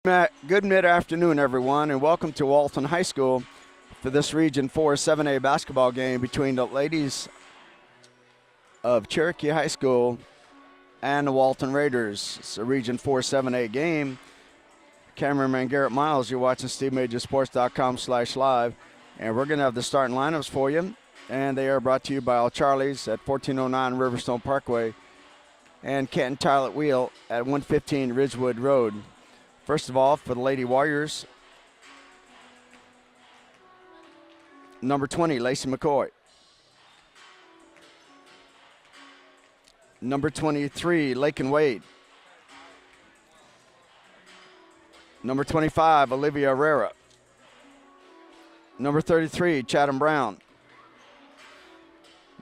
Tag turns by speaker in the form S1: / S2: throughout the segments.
S1: Good mid-afternoon, everyone, and welcome to Walton High School for this Region 4 7A basketball game between the ladies of Cherokee High School and the Walton Raiders. It's a Region 4 7A game. Cameraman Garrett Miles, you're watching SteveMajorSports.com/live, and we're going to have the starting lineups for you, and they are brought to you by All Charlie's at 1409 Riverstone Parkway and Canton Tile at Wheel at 115 Ridgewood Road. First of all, for the Lady Warriors, number 20, Lacey McCoy. Number 23, Lakin Wade. Number 25, Olivia Herrera. Number 33, Chatham Brown.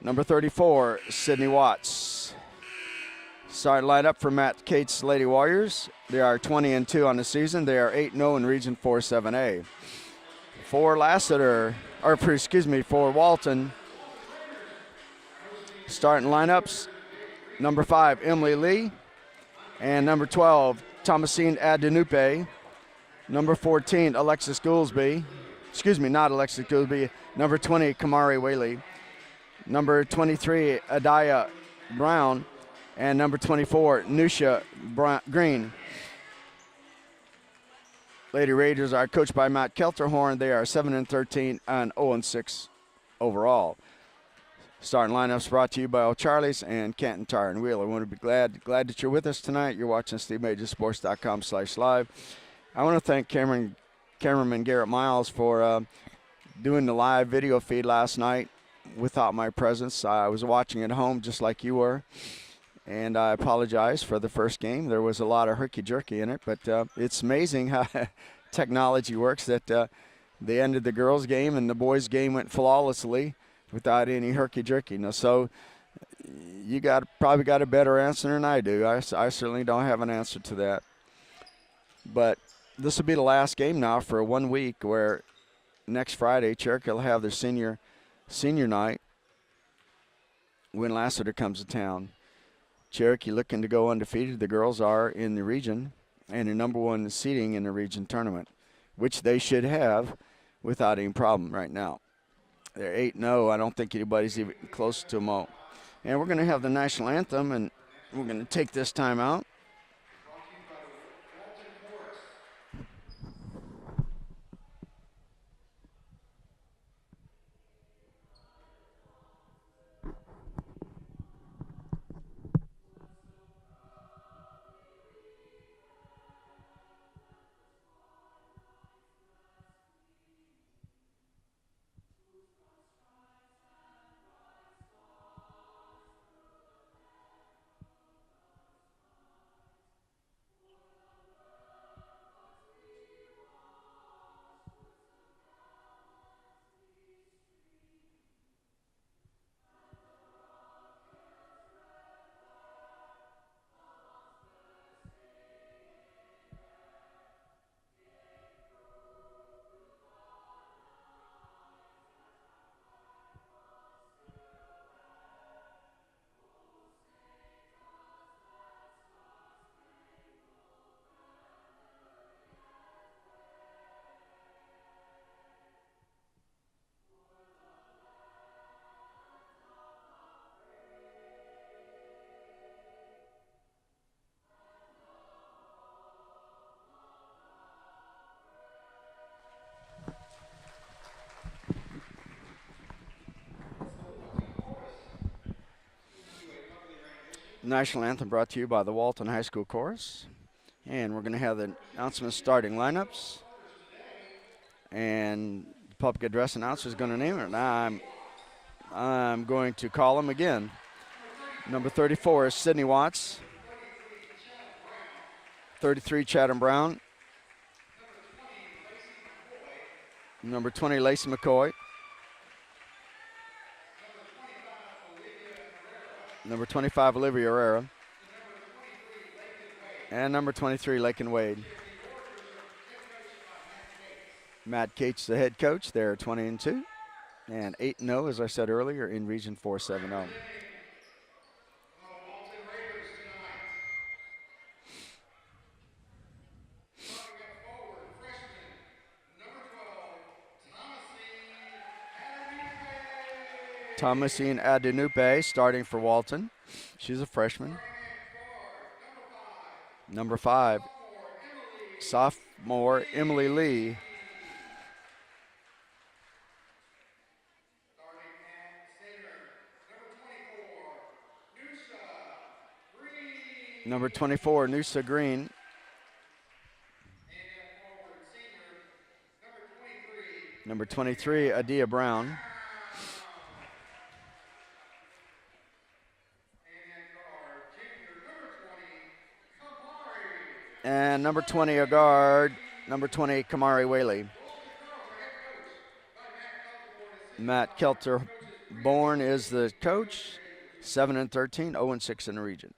S1: Number 34, Sydney Watts. Starting lineup for Matt Cates' Lady Warriors. They are 20-2 on the season. They are 8-0 in Region 4 7A. For Walton, starting lineups, number 5, Emily Lee, and number 12, Thomasine Adenupe. Number 14, Alexis Goolsby. Not Alexis Goolsby. Number 20, Kamari Whaley. Number 23, Adaya Brown. And number 24, Nusha Green. Lady Raiders are coached by Matt Kelterhorn. They are 7-13 and 0-6 overall. Starting lineups brought to you by O'Charlie's and Canton Tire and Wheel. I want to be glad that you're with us tonight. You're watching SteveMajorSports.com/live. I want to thank cameraman Garrett Miles for doing the live video feed last night without my presence. I was watching at home just like you were. And I apologize for the first game. There was a lot of herky-jerky in it, but it's amazing how technology works that they ended the girls' game and the boys' game went flawlessly without any herky-jerky. So you probably got a better answer than I do. I certainly don't have an answer to that. But this will be the last game now for 1 week, where next Friday Cherokee will have their senior night when Lassiter comes to town. Cherokee looking to go undefeated. The girls are in the region and the number 1 seeding in the region tournament, which they should have without any problem right now. They're 8-0. I don't think anybody's even close to them all. And we're going to have the national anthem, and we're going to take this time out. National anthem brought to you by the Walton High School Chorus. And we're going to have the announcements starting lineups. And the public address announcer is going to name it. Now I'm going to call him again. Number 34 is Sydney Watts. 33, Chatham Brown. Number 20, Lacey McCoy. Number 25, Olivia Herrera. And number 23, Lakin Wade. Matt Cates, the head coach. They're 20-2 and 8-0, as I said earlier, in Region 4 7-0. Thomasine Adenupe starting for Walton. She's a freshman. Number 5, sophomore Emily Lee. Number 24, Noosa Green. Number 23, Adia Brown. And number 20, a guard, number 20, Kamari Whaley. Matt Kelter-Born is the coach, 7-13, 0-6 in the region.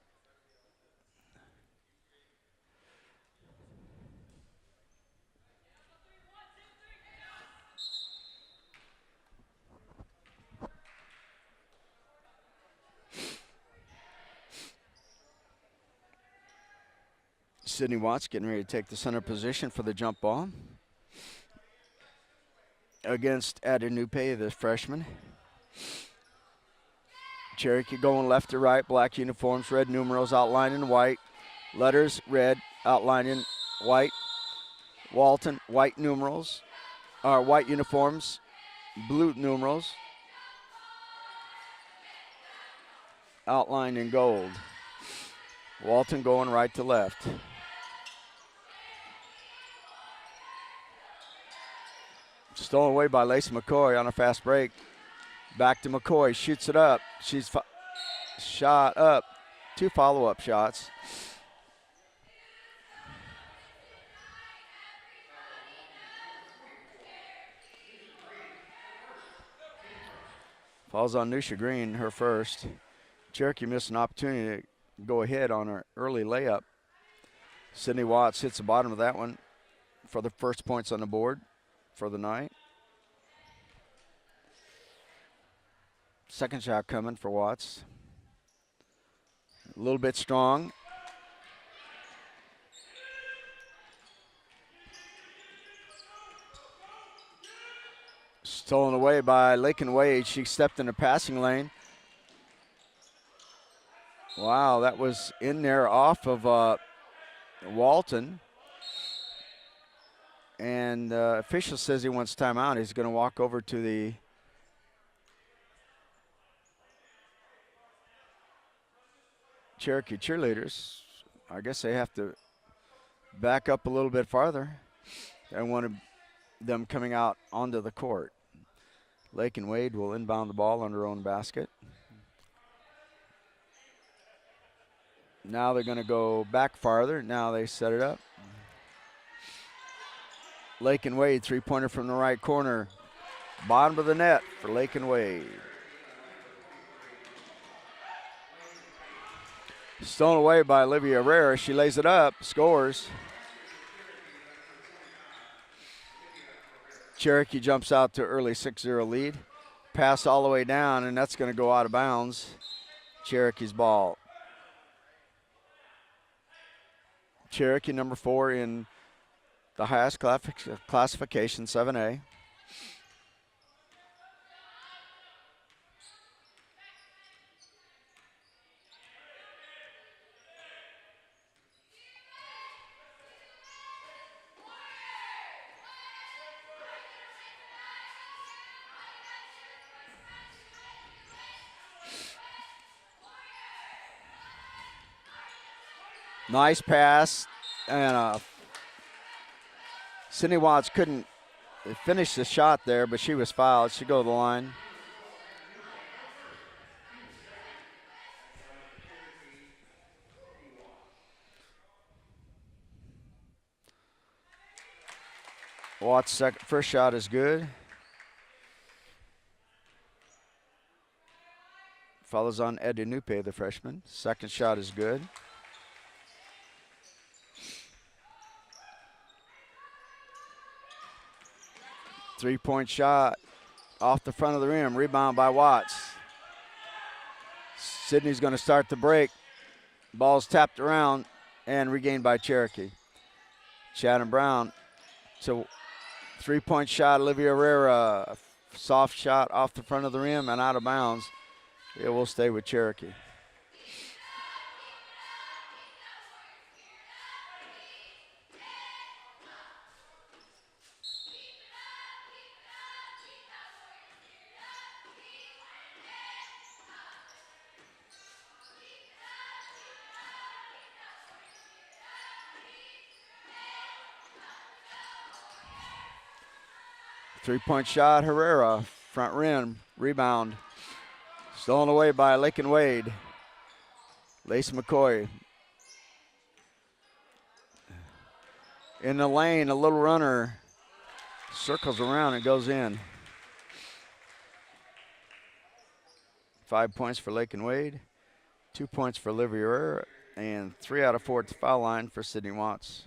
S1: Sydney Watts getting ready to take the center position for the jump ball against Adenupe, the freshman. Cherokee going left to right, black uniforms, red numerals outlined in white, letters red outlined in white. Walton, white numerals, white uniforms, blue numerals outlined in gold. Walton going right to left. Stolen away by Lacey McCoy on a fast break. Back to McCoy, shoots it up. She's shot up. 2 follow-up shots. Falls on Nusha Green, her first. Cherokee missed an opportunity to go ahead on her early layup. Sydney Watts hits the bottom of that one for the first points on the board for the night. Second shot coming for Watts. A little bit strong. Stolen away by Lakin Wade. She stepped in the passing lane. Wow, that was in there off of Walton. And official says he wants timeout. He's going to walk over to the Cherokee cheerleaders. I guess they have to back up a little bit farther. They wanted them coming out onto the court. Lakin Wade will inbound the ball on her own basket. Now they're going to go back farther. Now they set it up. Lakin Wade, three-pointer from the right corner. Bottom of the net for Lakin Wade. Stolen away by Olivia Herrera. She lays it up, scores. Cherokee jumps out to early 6-0 lead. Pass all the way down, and that's going to go out of bounds. Cherokee's ball. Cherokee number 4 in the highest classification, 7A. Nice pass, and Sydney Watts couldn't finish the shot there, but she was fouled. She go to the line. Watts' first shot is good. Follows on Adenupe, the freshman. Second shot is good. Three-point shot off the front of the rim. Rebound by Watts. Sydney's going to start the break. Ball's tapped around and regained by Cherokee. Shannon Brown to three-point shot. Olivia Herrera soft shot off the front of the rim and out of bounds. It will stay with Cherokee. Three-point shot, Herrera, front rim, rebound. Stolen away by Lakin Wade. Lace McCoy. In the lane, a little runner. Circles around and goes in. 5 points for Lakin Wade. 2 points for Olivia Herrera. And 3 out of 4 at the foul line for Sydney Watts.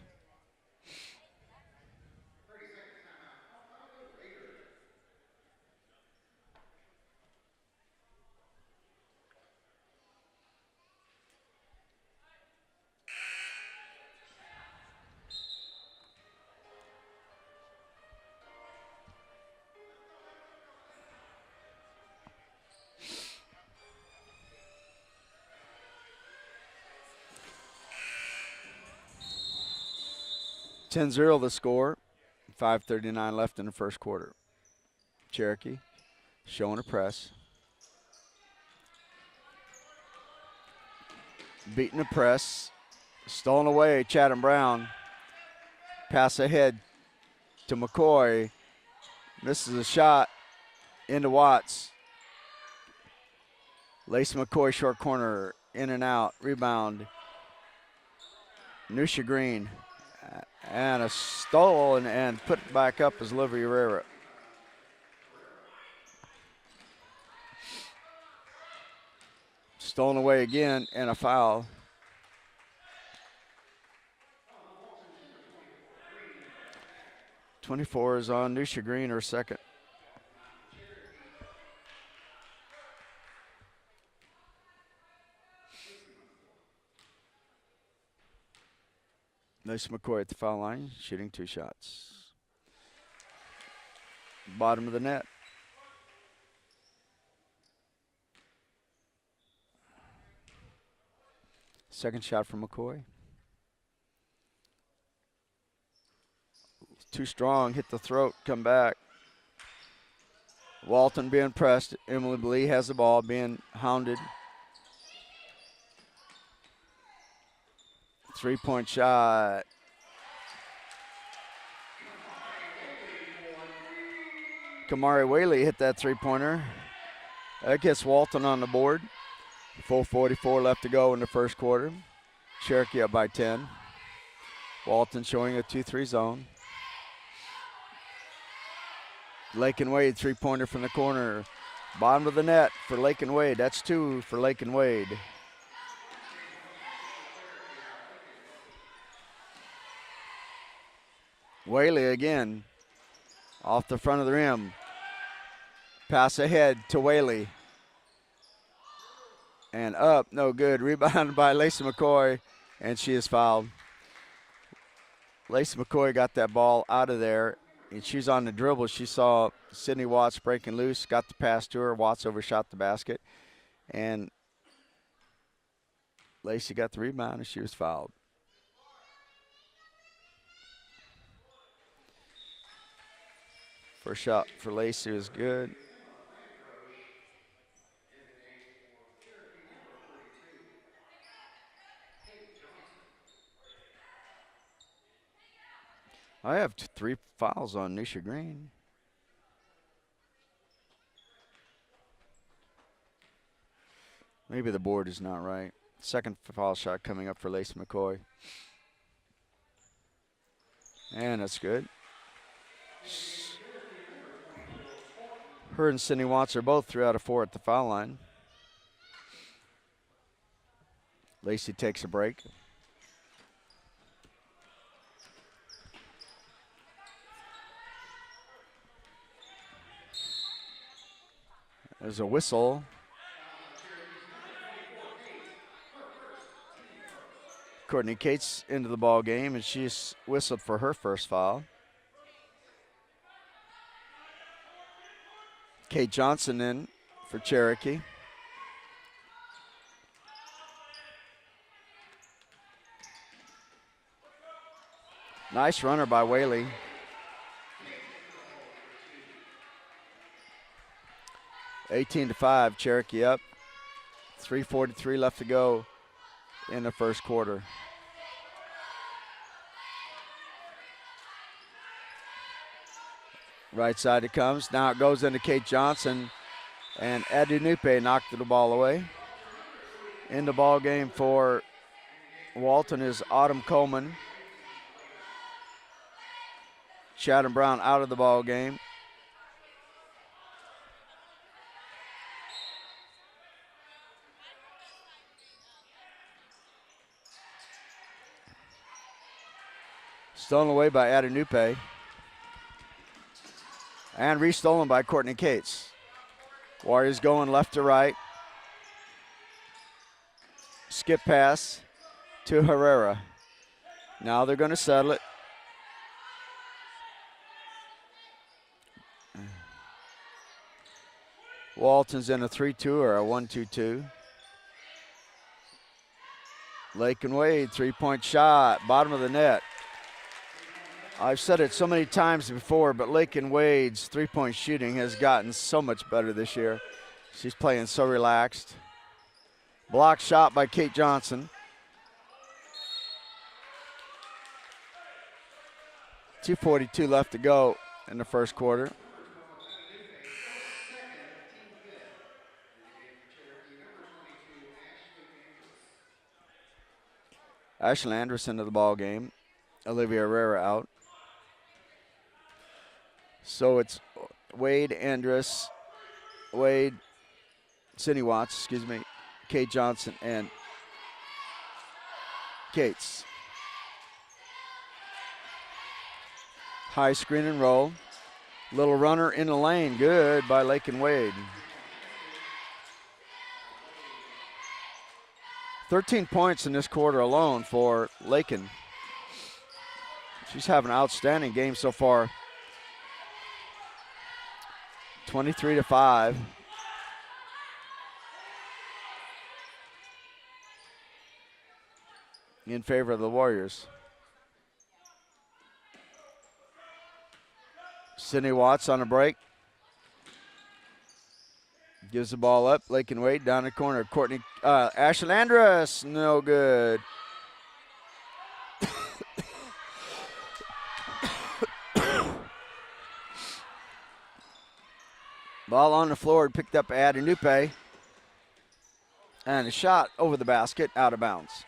S1: (10-0) the score. 5:39 left in the first quarter. Cherokee showing a press. Beating the press. Stolen away, Chatham Brown. Pass ahead to McCoy. Misses a shot into Watts. Lace McCoy, short corner, in and out, rebound. Nusha Green. And a stole and put it back up as Olivia Herrera. Stolen away again and a foul. (24) is on Nusha Green, her second. Lace McCoy at the foul line, shooting 2 shots. Bottom of the net. Second shot from McCoy. Too strong, hit the throat, come back. Walton being pressed. Emily Blee has the ball, being hounded. 3-point shot. Kamari Whaley hit that three-pointer. That gets Walton on the board. 4:44 left to go in the first quarter. Cherokee up by 10. Walton showing a 2-3 zone. Lakin Wade, three-pointer from the corner. Bottom of the net for Lakin Wade. That's 2 for Lakin Wade. Whaley again, off the front of the rim. Pass ahead to Whaley. And up, no good. Rebounded by Lacey McCoy, and she is fouled. Lacey McCoy got that ball out of there, and she's on the dribble. She saw Sydney Watts breaking loose, got the pass to her. Watts overshot the basket, and Lacey got the rebound, and she was fouled. First shot for Lacey was good. I have 3 fouls on Nisha Green. Maybe the board is not right. Second foul shot coming up for Lacey McCoy. And that's good. Her and Sydney Watts are both 3 out of 4 at the foul line. Lacey takes a break. There's a whistle. Courtney Cates into the ball game, and she's whistled for her first foul. Kate Johnson in for Cherokee. Nice runner by Whaley. (18-5), Cherokee up. 3:43 left to go in the first quarter. Right side it comes. Now it goes into Kate Johnson, and Adunupe knocked the ball away. In the ball game for Walton is Autumn Coleman. Chatham Brown out of the ball game. Stolen away by Adunupe. And restolen by Courtney Cates. Warriors going left to right. Skip pass to Herrera. Now they're going to settle it. Walton's in a 3-2 or a 1-2-2. Lake and Wade, three-point shot, bottom of the net. I've said it so many times before, but Lake and Wade's three-point shooting has gotten so much better this year. She's playing so relaxed. Block shot by Kate Johnson. 2:42 left to go in the first quarter. Ashley Anderson to the ball game. Olivia Herrera out. So it's Wade, Andrus, Wade, Cindy Watts, excuse me, Kate Johnson, and Cates. High screen and roll. Little runner in the lane. Good by Lake and Wade. 13 points in this quarter alone for Lakin. She's having an outstanding game so far. 23-5. In favor of the Warriors. Sydney Watts on a break. Gives the ball up. Lake and Wade down the corner. Courtney, Ashley Andrus, no good. Ball on the floor, picked up Adunupe. And a shot over the basket, out of bounds.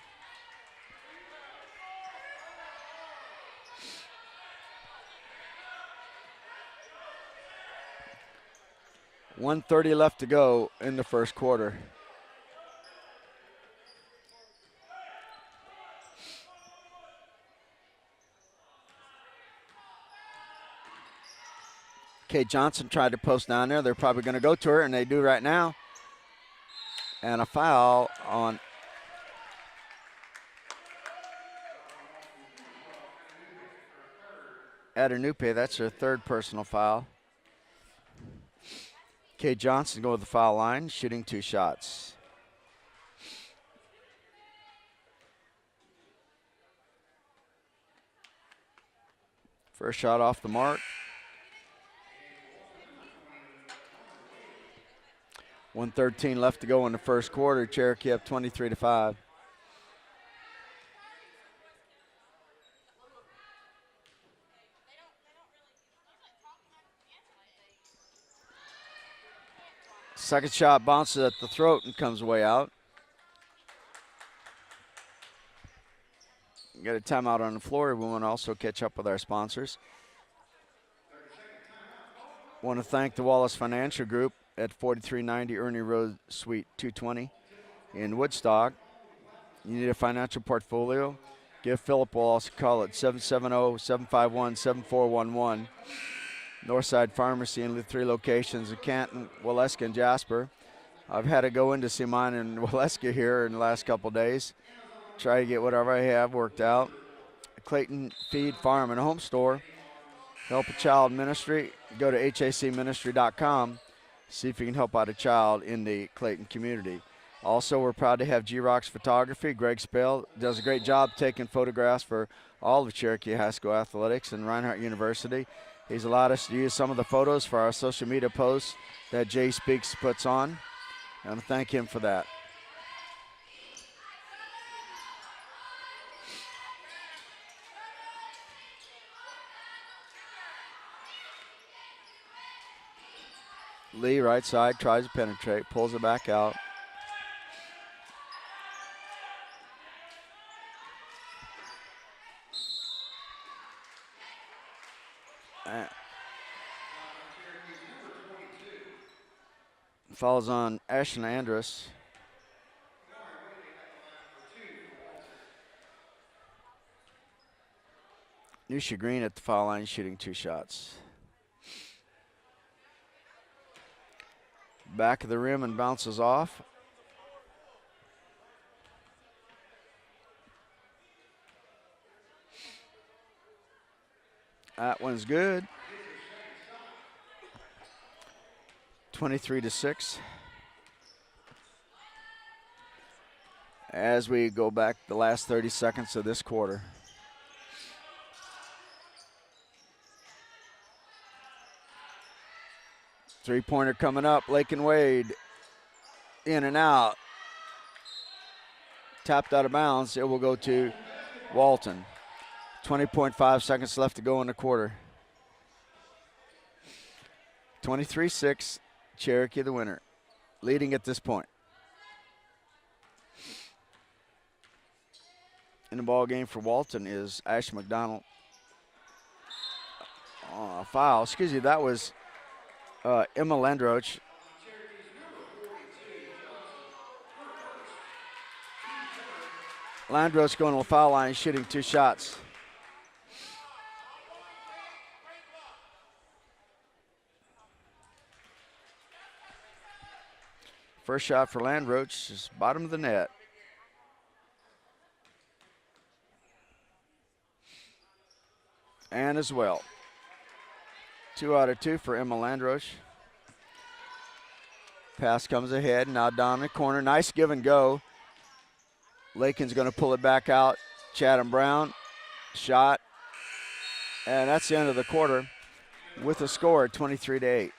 S1: .130 left to go in the first quarter. Kate Johnson tried to post down there. They're probably going to go to her, and they do right now. And a foul on Adunupe. That's her third personal foul. Kate Johnson go with the foul line, shooting 2 shots. First shot off the mark. 1:13 left to go in the first quarter. Cherokee up 23-5. Second shot bounces at the throat and comes way out. Got a timeout on the floor. We want to also catch up with our sponsors. Want to thank the Wallace Financial Group at 4390 Ernie Road, Suite 220 in Woodstock. You need a financial portfolio? Give Philip Wallace a call at 770-751-7411. Northside Pharmacy in the 3 locations in Canton, Waleska, and Jasper. I've had to go in to see mine in Waleska here in the last couple days. Try to get whatever I have worked out. Clayton Feed Farm and Home Store. Help a Child Ministry. Go to hacministry.com. See if you can help out a child in the Clayton community. Also, we're proud to have G-Rocks Photography. Greg Spell does a great job taking photographs for all of Cherokee High School athletics and Reinhardt University. He's allowed us to use some of the photos for our social media posts that Jay Speaks puts on. I want to thank him for that. Lee, right side, tries to penetrate, pulls it back out. Falls on Ashton Andrus. Nusha Green at the foul line shooting 2 shots. Back of the rim and bounces off. That one's good. 23-6. As we go back the last 30 seconds of this quarter. Three-pointer coming up. Lake and Wade in and out. Tapped out of bounds. It will go to Walton. 20.5 seconds left to go in the quarter. 23-6. Cherokee the winner, leading at this point. In the ball game for Walton is Ash McDonald. Foul. Excuse me, that was Emma Landroach. Landroach going to the foul line, shooting 2 shots. First shot for Landroach is bottom of the net. And as well. 2 out of 2 for Emma Landroach. Pass comes ahead, now down the corner. Nice give and go. Lakin's going to pull it back out. Chatham Brown, shot. And that's the end of the quarter with a score 23-8.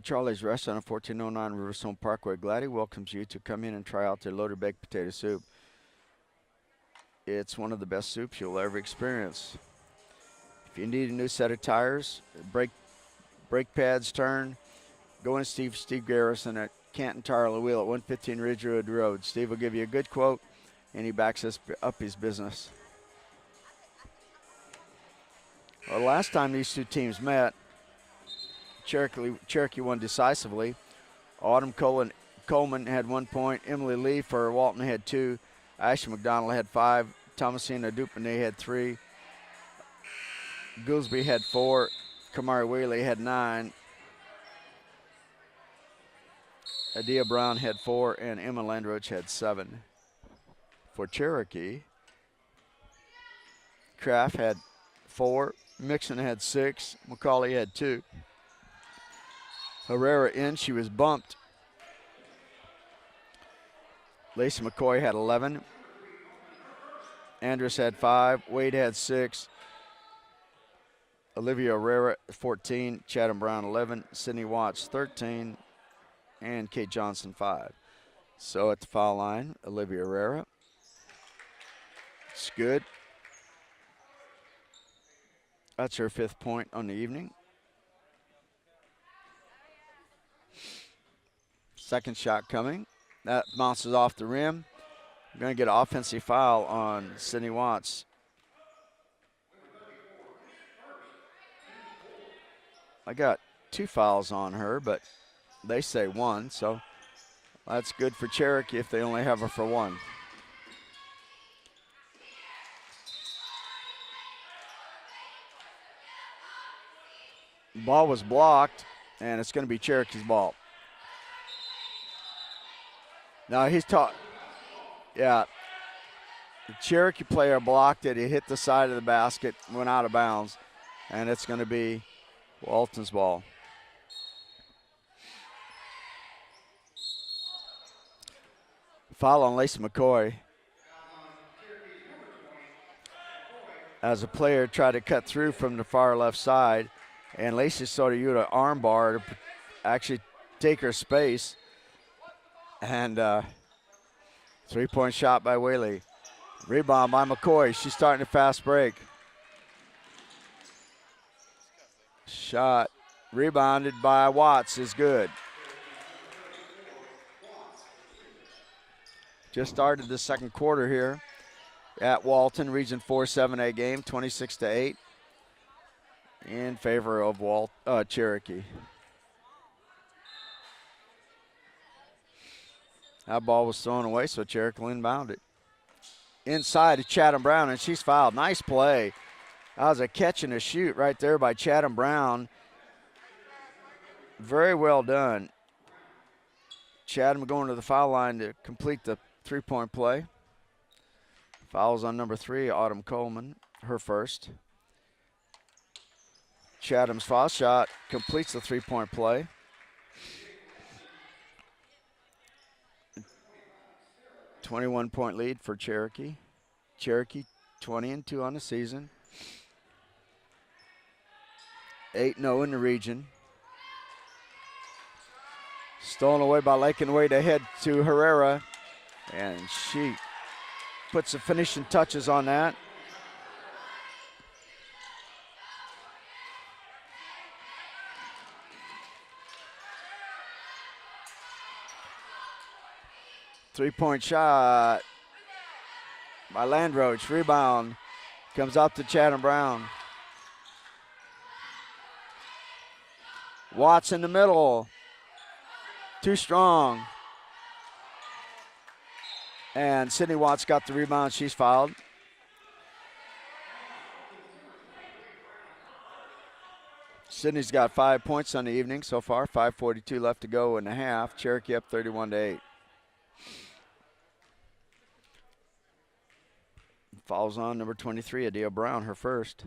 S1: Charlie's Restaurant on 1409 Riverstone Parkway. Gladdy welcomes you to come in and try out their loaded baked potato soup. It's one of the best soups you'll ever experience. If you need a new set of tires, brake pads, turn, go in Steve Garrison at Canton Tire and Wheel at 115 Ridgewood Road. Steve will give you a good quote, and he backs up his business. Well, last time these two teams met, Cherokee won decisively. Autumn Coleman had 1 point. Emily Lee for Walton had 2. Ashley McDonald had 5. Thomasina Dupont had 3. Goolsby had 4. Kamari Whaley had 9. Adia Brown had 4, and Emma Landroach had 7. For Cherokee, Kraft had 4. Mixon had 6. McCauley had 2. Herrera in, she was bumped. Lacey McCoy had 11. Andrus had 5. Wade had 6. Olivia Herrera 14. Chatham Brown 11. Sydney Watts 13. And Kate Johnson 5. So at the foul line, Olivia Herrera. It's good. That's her 5th point on the evening. Second shot coming. That bounces off the rim. We're going to get an offensive foul on Sydney Watts. I got 2 fouls on her, but they say 1, so that's good for Cherokee if they only have her for 1. Ball was blocked, and it's going to be Cherokee's ball. Now he's taught, yeah. The Cherokee player blocked it. He hit the side of the basket, went out of bounds, and it's going to be Walton's ball. Foul on Lacey McCoy. As a player tried to cut through from the far left side, and Lacey sort of used an arm bar to actually take her space. And three-point shot by Whaley. Rebound by McCoy. She's starting a fast break. Shot rebounded by Watts is good. Just started the second quarter here at Walton, Region 4 7A game, 26-8 in favor of Cherokee. That ball was thrown away, so Cherokee will inbound it. Inside to Chatham Brown, and she's fouled. Nice play. That was a catch and a shoot right there by Chatham Brown. Very well done. Chatham going to the foul line to complete the three-point play. Fouls on number 3, Autumn Coleman, her first. Chatham's foul shot completes the three-point play. A 21-point lead for Cherokee. Cherokee 20-2 on the season. 8-0 in the region. Stolen away by Lakin Wade ahead to Herrera. And she puts the finishing touches on that. Three-point shot by Landroach. Rebound comes out to Chatham Brown. Watts in the middle. Too strong. And Sydney Watts got the rebound. She's fouled. Sydney's got 5 points on the evening so far. 5:42 left to go in the half. Cherokee up 31-8. Fouls on number 23, Adia Brown, her first.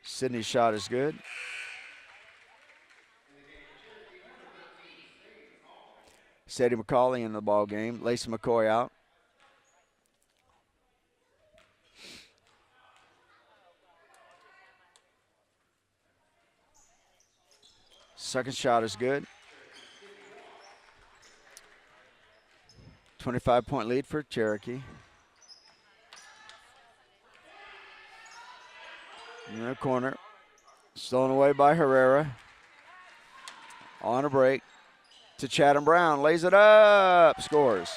S1: Sydney's shot is good. Sadie McCauley in the ball game. Lacey McCoy out. Second shot is good. 25-point lead for Cherokee. In the corner. Stolen away by Herrera. On a break to Chatham Brown. Lays it up. Scores.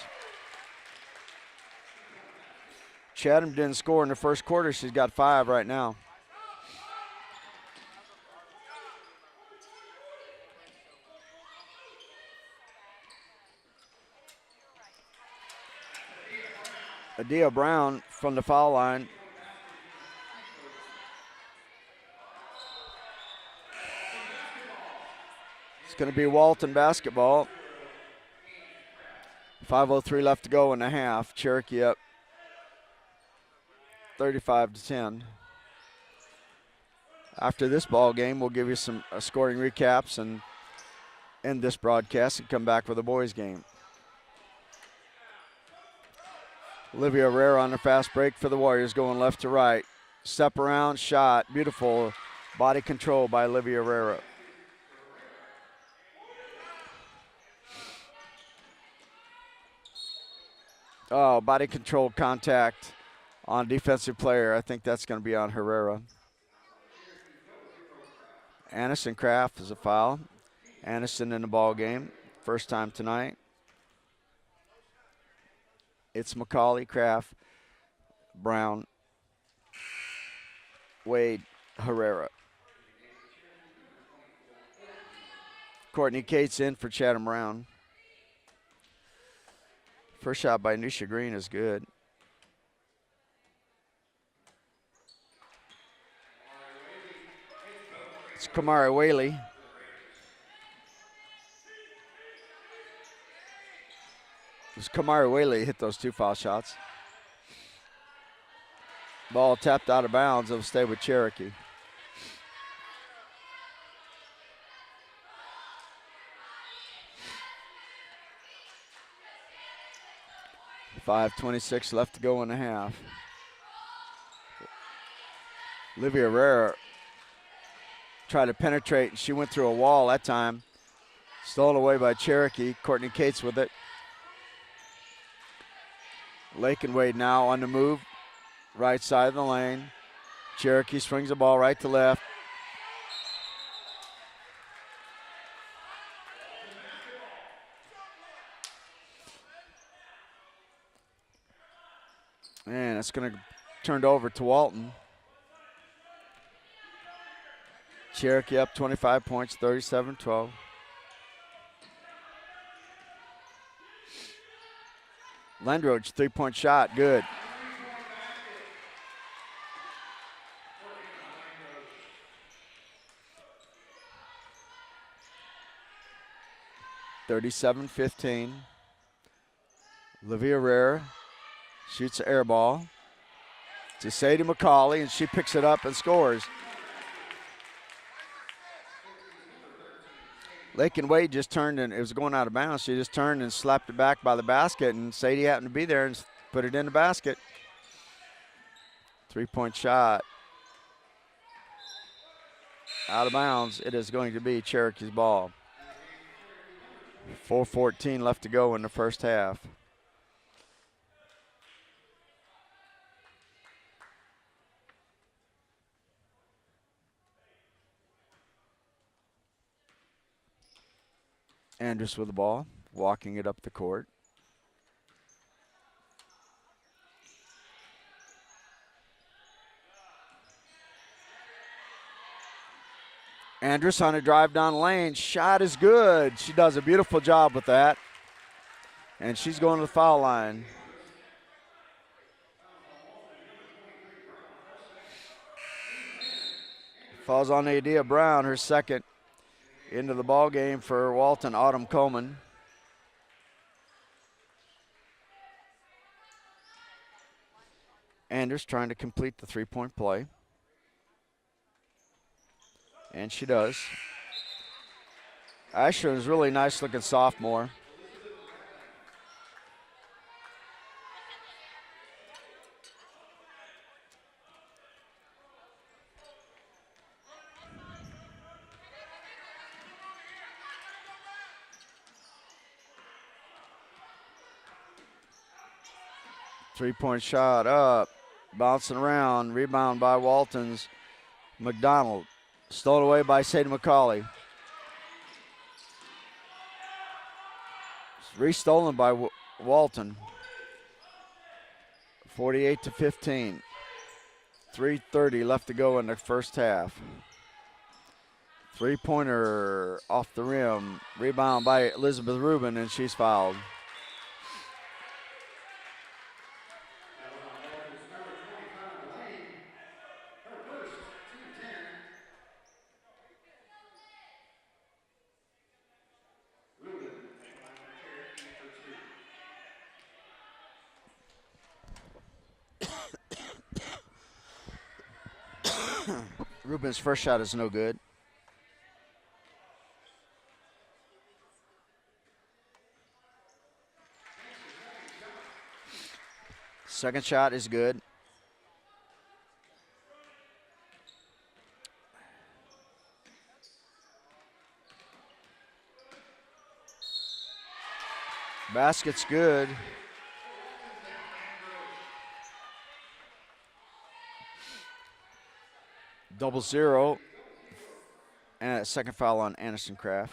S1: Chatham didn't score in the first quarter. She's got 5 right now. Adia Brown from the foul line. It's going to be Walton basketball. 5:03 left to go in the half. Cherokee up 35-10. After this ball game, we'll give you some scoring recaps and end this broadcast and come back for the boys game. Olivia Herrera on the fast break for the Warriors, going left to right. Step around, shot, beautiful body control by Olivia Herrera. Oh, body control contact on defensive player. I think that's going to be on Herrera. Anderson Kraft is a foul. Anderson in the ball game, first time tonight. It's McCauley, Kraft, Brown, Wade, Herrera. Courtney Cates in for Chatham Brown. First shot by Nisha Green is good. It's Kamari Whaley. It was Kamari Whaley hit those 2 foul shots. Ball tapped out of bounds. It'll stay with Cherokee. .5:26 left to go in the half. Olivia Herrera tried to penetrate, and she went through a wall that time. Stolen away by Cherokee. Courtney Cates with it. Lakin Wade now on the move. Right side of the lane. Cherokee swings the ball right to left. And it's going to turn over to Walton. Cherokee up 25 points, 37-12. Lendroach, 3-point shot, good. (37-15). Olivia Herrera shoots the air ball to Sadie McCauley, and she picks it up and scores. Lakin Wade just turned, and it was going out of bounds. She just turned and slapped it back by the basket, and Sadie happened to be there and put it in the basket. 3-point shot. Out of bounds. It is going to be Cherokee's ball. 4:14 left to go in the first half. Andrus with the ball, walking it up the court. Andrus on a drive down the lane. Shot is good. She does a beautiful job with that. And she's going to the foul line. Falls on Adia Brown, her second. Into the ball game for Walton, Autumn Coleman. Andrus trying to complete the 3-point play. And she does. Asher is really nice looking sophomore. Three-point shot up, bouncing around, rebound by Walton's McDonald. Stolen away by Sadie McCauley. Restolen by Walton. 48-15. 3:30 left to go in the first half. Three-pointer off the rim. Rebound by Elizabeth Rubin, and she's fouled. Rubin's first shot is no good. Second shot is good. Basket's good. Double zero. And a second foul on Anderson Craft.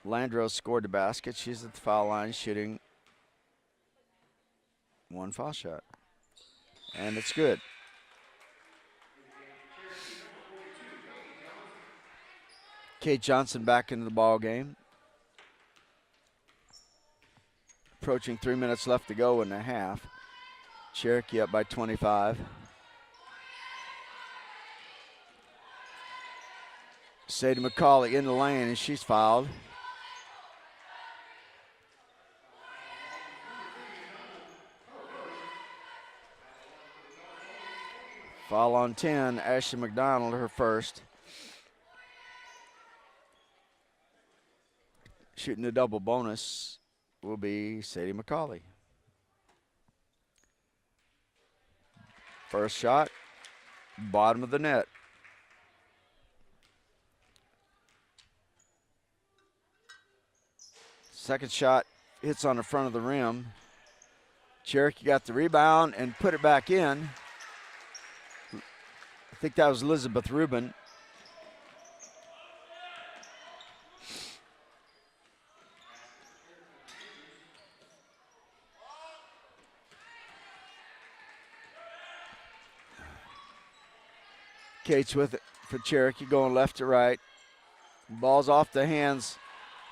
S1: Landro scored the basket. She's at the foul line shooting one foul shot. And it's good. Kate Johnson back into the ball game. Approaching 3 minutes left to go in the half. Cherokee up by 25. Sadie McCauley in the lane, and she's fouled. Foul on 10, Ashley McDonald, her first. Shooting the double bonus will be Sadie McCauley. First shot, bottom of the net. Second shot hits on the front of the rim. Cherokee got the rebound and put it back in. I think that was Elizabeth Rubin. Kate's with it for Cherokee, going left to right. Ball's off the hands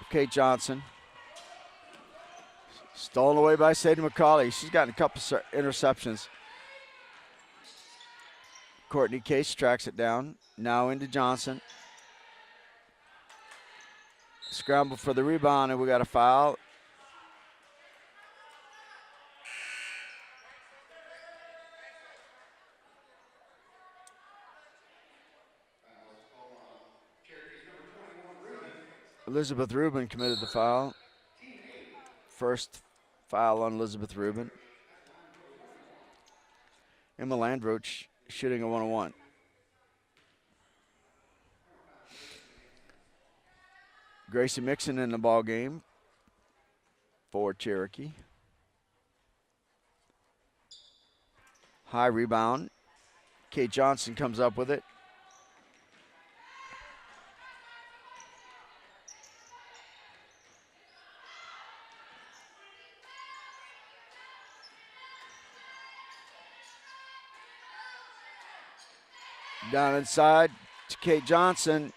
S1: of Kate Johnson. Stolen away by Sadie McCauley. She's gotten a couple interceptions. Courtney Case tracks it down. Now into Johnson. Scramble for the rebound, and we got a foul. Elizabeth Rubin committed the foul. First foul on Elizabeth Rubin. Emma Landroach shooting a 1-on-1. Gracie Mixon in the ball game for Cherokee. High rebound. Kate Johnson comes up with it. Down inside to Kate Johnson.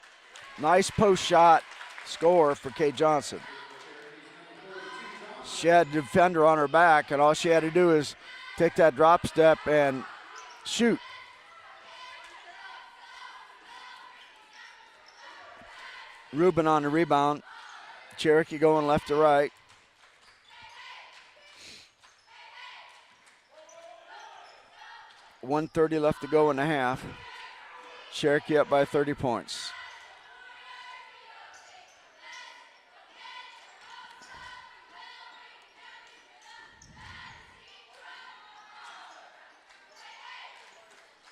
S1: Nice post shot. Score for Kate Johnson. She had the defender on her back, and all she had to do is take that drop step and shoot. Rubin on the rebound. Cherokee going left to right. .130 left to go in the half. Cherokee up by 30 points.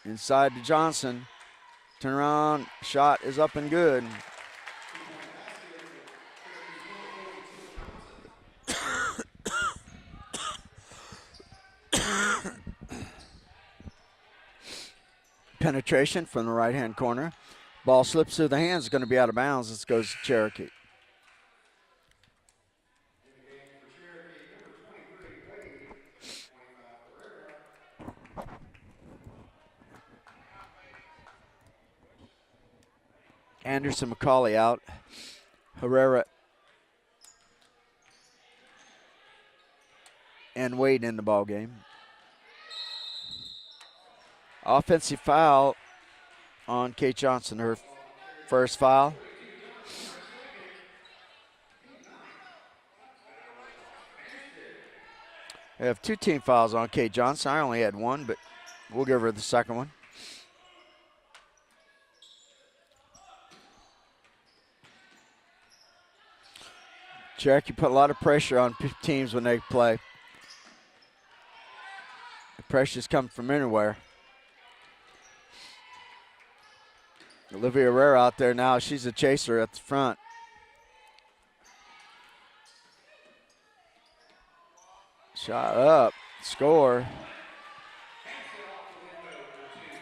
S1: Inside to Johnson. Turn around, shot is up and good. Penetration from the right-hand corner. Ball slips through the hands, going to be out of bounds. This goes to Cherokee. Anderson McCauley out. Herrera and Wade in the ball game. Offensive foul on Kate Johnson, her first foul. We have 2 team fouls on Kate Johnson. I only had 1, but we'll give her the second one. Cherokee put a lot of pressure on teams when they play. The pressure's come from anywhere. Olivia Herrera out there now. She's a chaser at the front. Shot up. Score.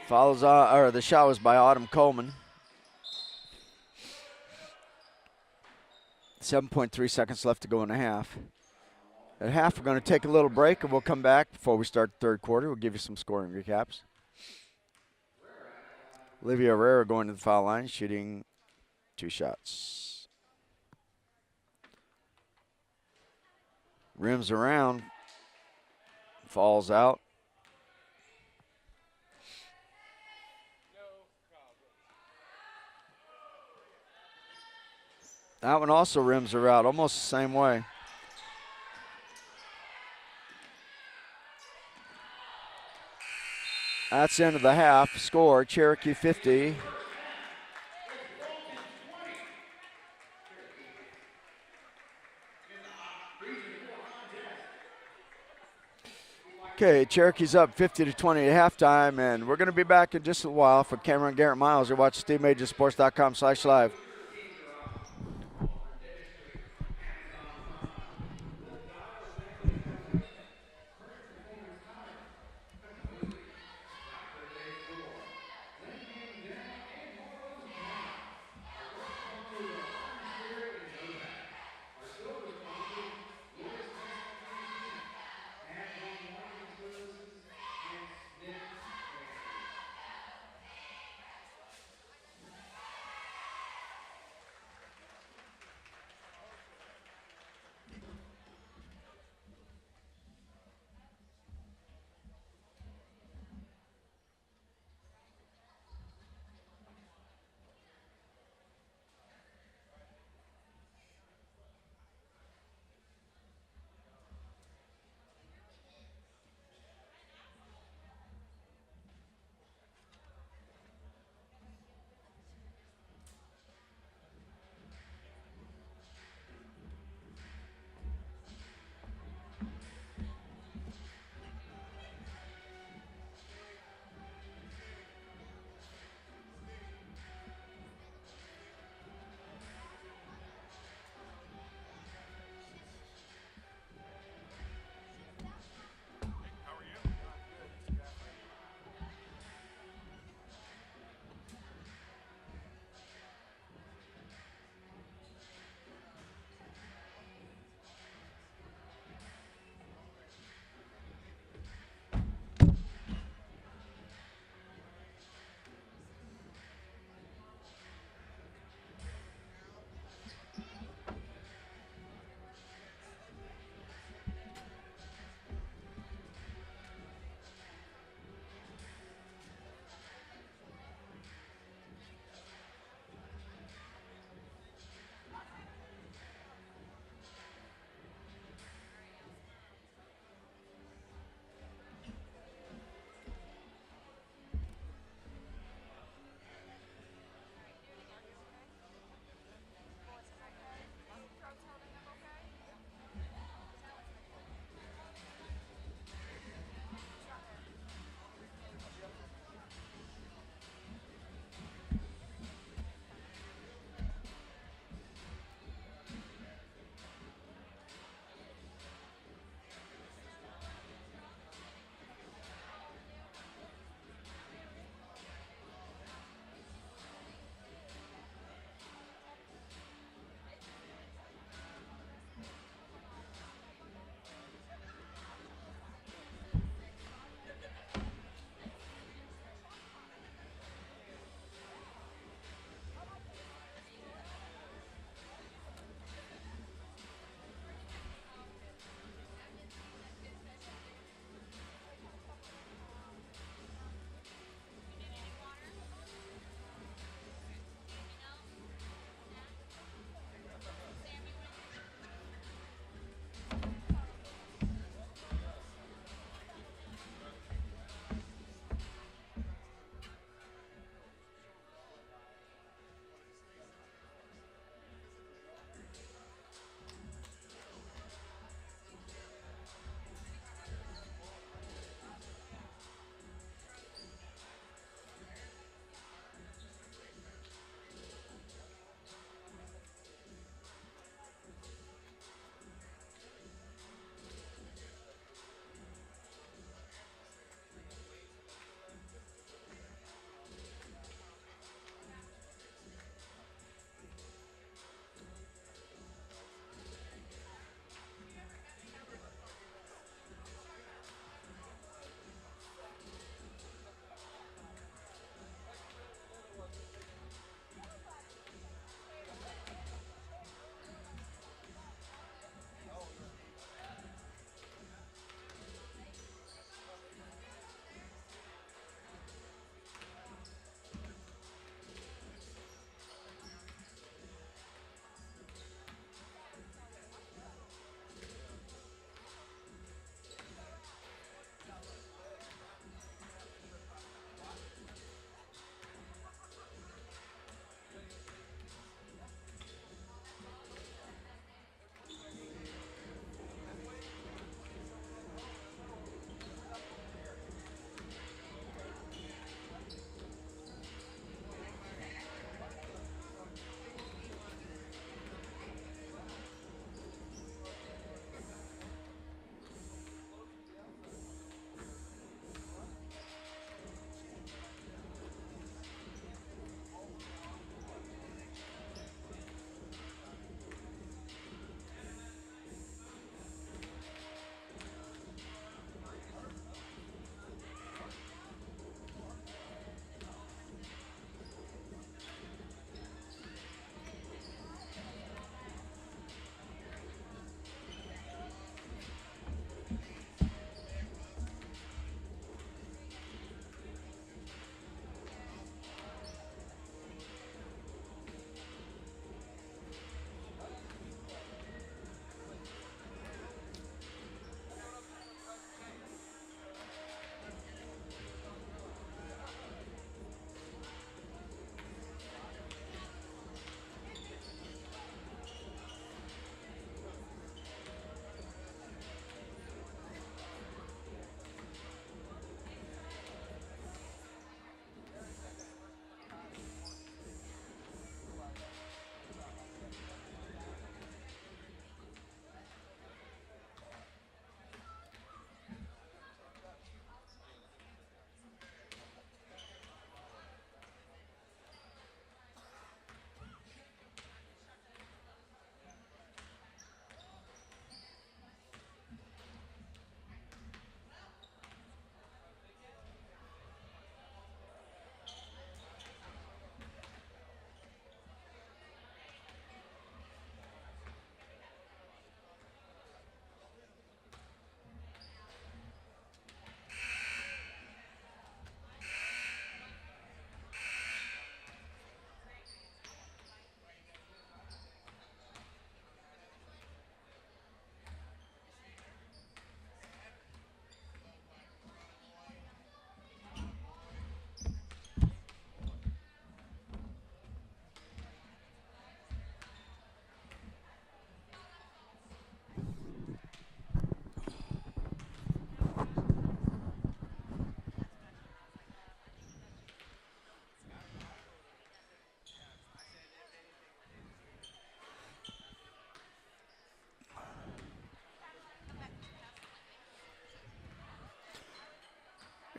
S1: Follows on, or the shot was by Autumn Coleman. 7.3 seconds left to go in the half. At half, we're going to take a little break, and we'll come back before we start the third quarter. We'll give you some scoring recaps. Olivia Herrera going to the foul line, shooting 2 shots. Rims around, falls out. That one also rims her out, almost the same way. That's the end of the half. Score, Cherokee 50. Okay, Cherokee's up 50-20 at halftime, and we're going to be back in just a while for Cameron Garrett Miles. You're watching SteveMajorSports.com/live.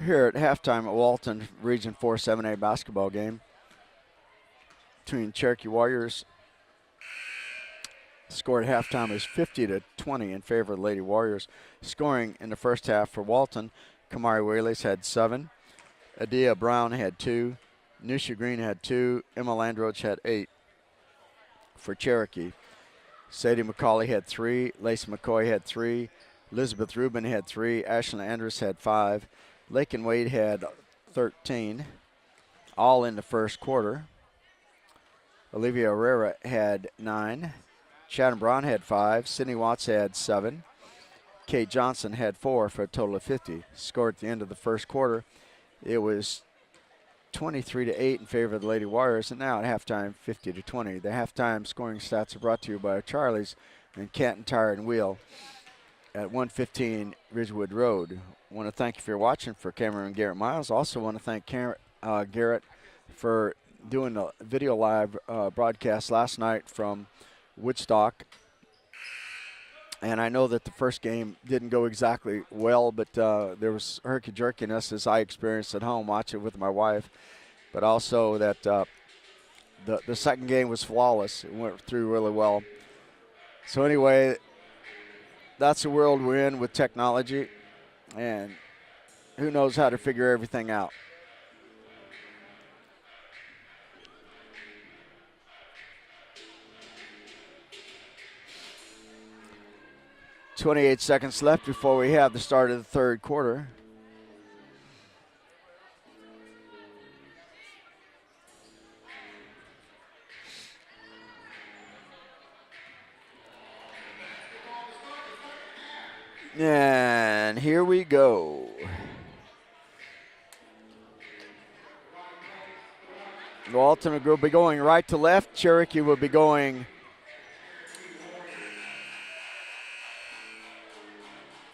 S1: here at halftime at Walton Region 4 7A basketball game between Cherokee Warriors. Score at halftime is 50-20 in favor of the Lady Warriors. Scoring in the first half for Walton, Kamari Whaley's had 7. Adia Brown had 2. Nisha Green had 2. Emma Landroach had 8 for Cherokee. Sadie McCauley had 3. Lacey McCoy had 3. Elizabeth Rubin had 3. Ashlyn Andrus had 5. Lakin Wade had 13, all in the first quarter. Olivia Herrera had 9. Shannon Braun had 5. Sydney Watts had 7. Kate Johnson had 4 for a total of 50. Scored at the end of the first quarter. It was 23-8 in favor of the Lady Warriors, and now at halftime, 50-20. The halftime scoring stats are brought to you by Charlie's and Canton Tire and Wheel at 115 Ridgewood Road. I want to thank you for watching. For Cameron and Garrett Miles, also want to thank Garrett for doing the video live broadcast last night from Woodstock. And I know that the first game didn't go exactly well, but there was herky-jerkiness as I experienced at home watching with my wife. But also that the second game was flawless. It went through really well. So anyway, that's the world we're in with technology, and who knows how to figure everything out. .28 seconds left before we have the start of the third quarter. And here we go. Walton will be going right to left. Cherokee will be going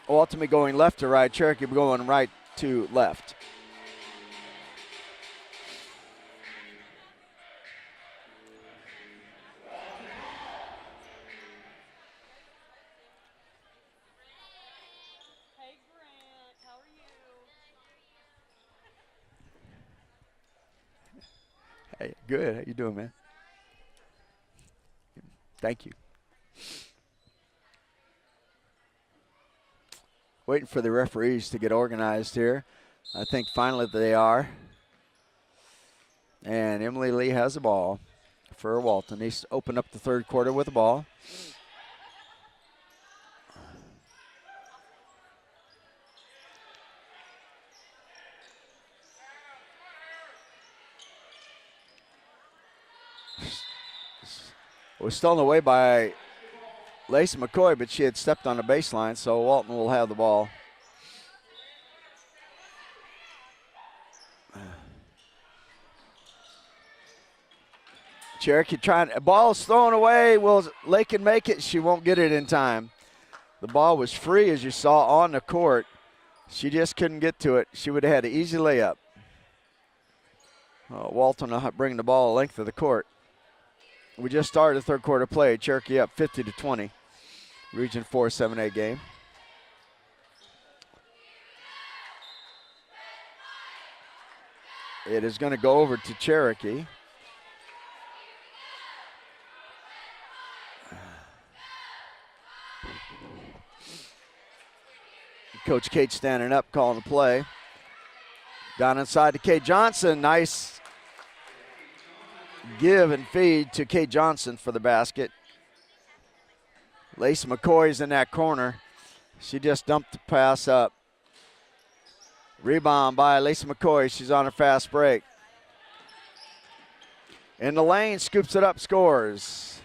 S1: ultimately going left to right. Cherokee going right to left.
S2: Hey Grant, how are you?
S1: Hey, good. How you doing, man? Thank you. Waiting for the referees to get organized here. I think finally they are. And Emily Lee has the ball for Walton. He's opened up the third quarter with the ball. Was stolen away by Lacey McCoy, but she had stepped on the baseline, so Walton will have the ball. Cherokee trying, ball's thrown away. Will Lakin make it? She won't get it in time. The ball was free, as you saw, on the court. She just couldn't get to it. She would have had an easy layup. Walton will bring the ball a length of the court. We just started the third quarter play. Cherokee up 50-20. Region 4 7A game. It is going to go over to Cherokee. Coach Kate standing up, calling the play. Down inside to Kate Johnson. Nice give and feed to Kate Johnson for the basket. Lacey McCoy's in that corner. She just dumped the pass up. Rebound by Lacey McCoy. She's on a fast break. In the lane, scoops it up, scores.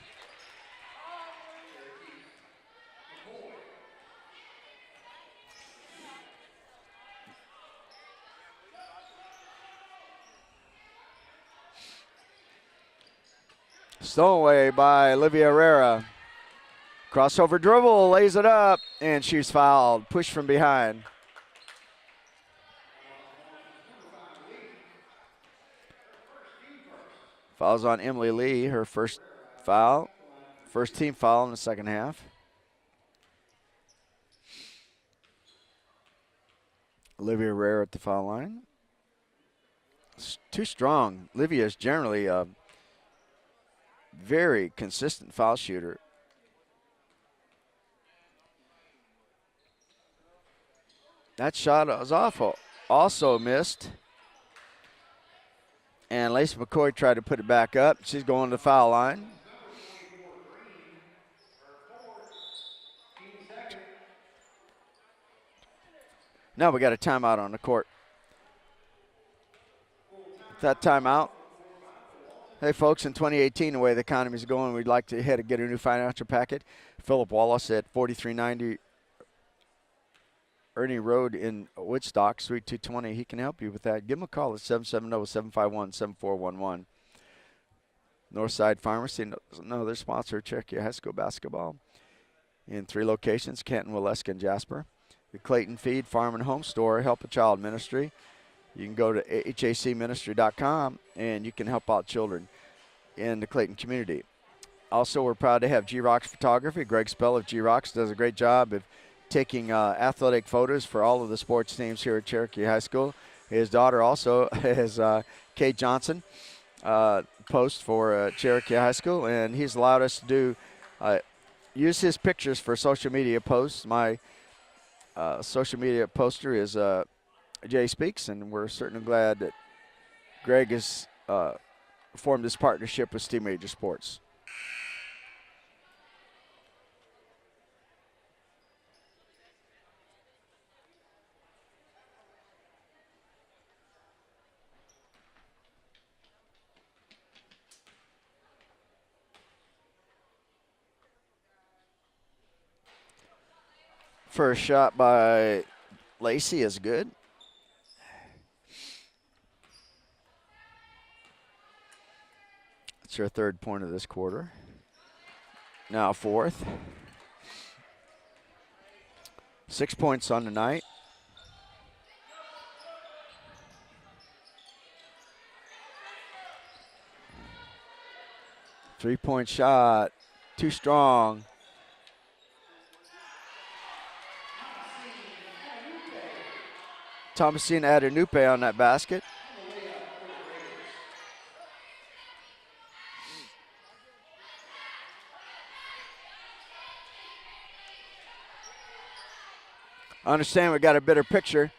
S1: Stolen away by Olivia Herrera. Crossover dribble, lays it up, and she's fouled. Push from behind. Fouls on Emily Lee, her first foul. First team foul in the second half. Olivia Rare at the foul line. It's too strong. Olivia is generally a very consistent foul shooter. That shot was awful. Also missed. And Lacey McCoy tried to put it back up. She's going to the foul line. Now we got a timeout on the court. That timeout. Hey, folks, in 2018, the way the economy is going, we'd like to head and get a new financial packet. Philip Wallace at 4390 Ernie Road in Woodstock, Suite 220. He can help you with that. Give him a call at 770-751-7411. Northside Pharmacy, another sponsor, Cherokee High School basketball. In 3 locations, Canton, Waleska, and Jasper. The Clayton Feed Farm and Home Store, Help a Child Ministry. You can go to hacministry.com and you can help out children in the Clayton community. Also, we're proud to have G-Rocks Photography. Greg Spell of G-Rocks does a great job of taking athletic photos for all of the sports teams here at Cherokee High School. His daughter also is Kate Johnson, post for Cherokee High School, and he's allowed us to do use his pictures for social media posts. My social media poster is Jay Speaks, and we're certainly glad that Greg has formed this partnership with Steam Major Sports. First shot by Lacey is good. It's her 3rd point of this quarter. Now 4th. 6 points on the night. Three-point shot, too strong. Thomasine Adenupe on that basket. I understand we got a better picture.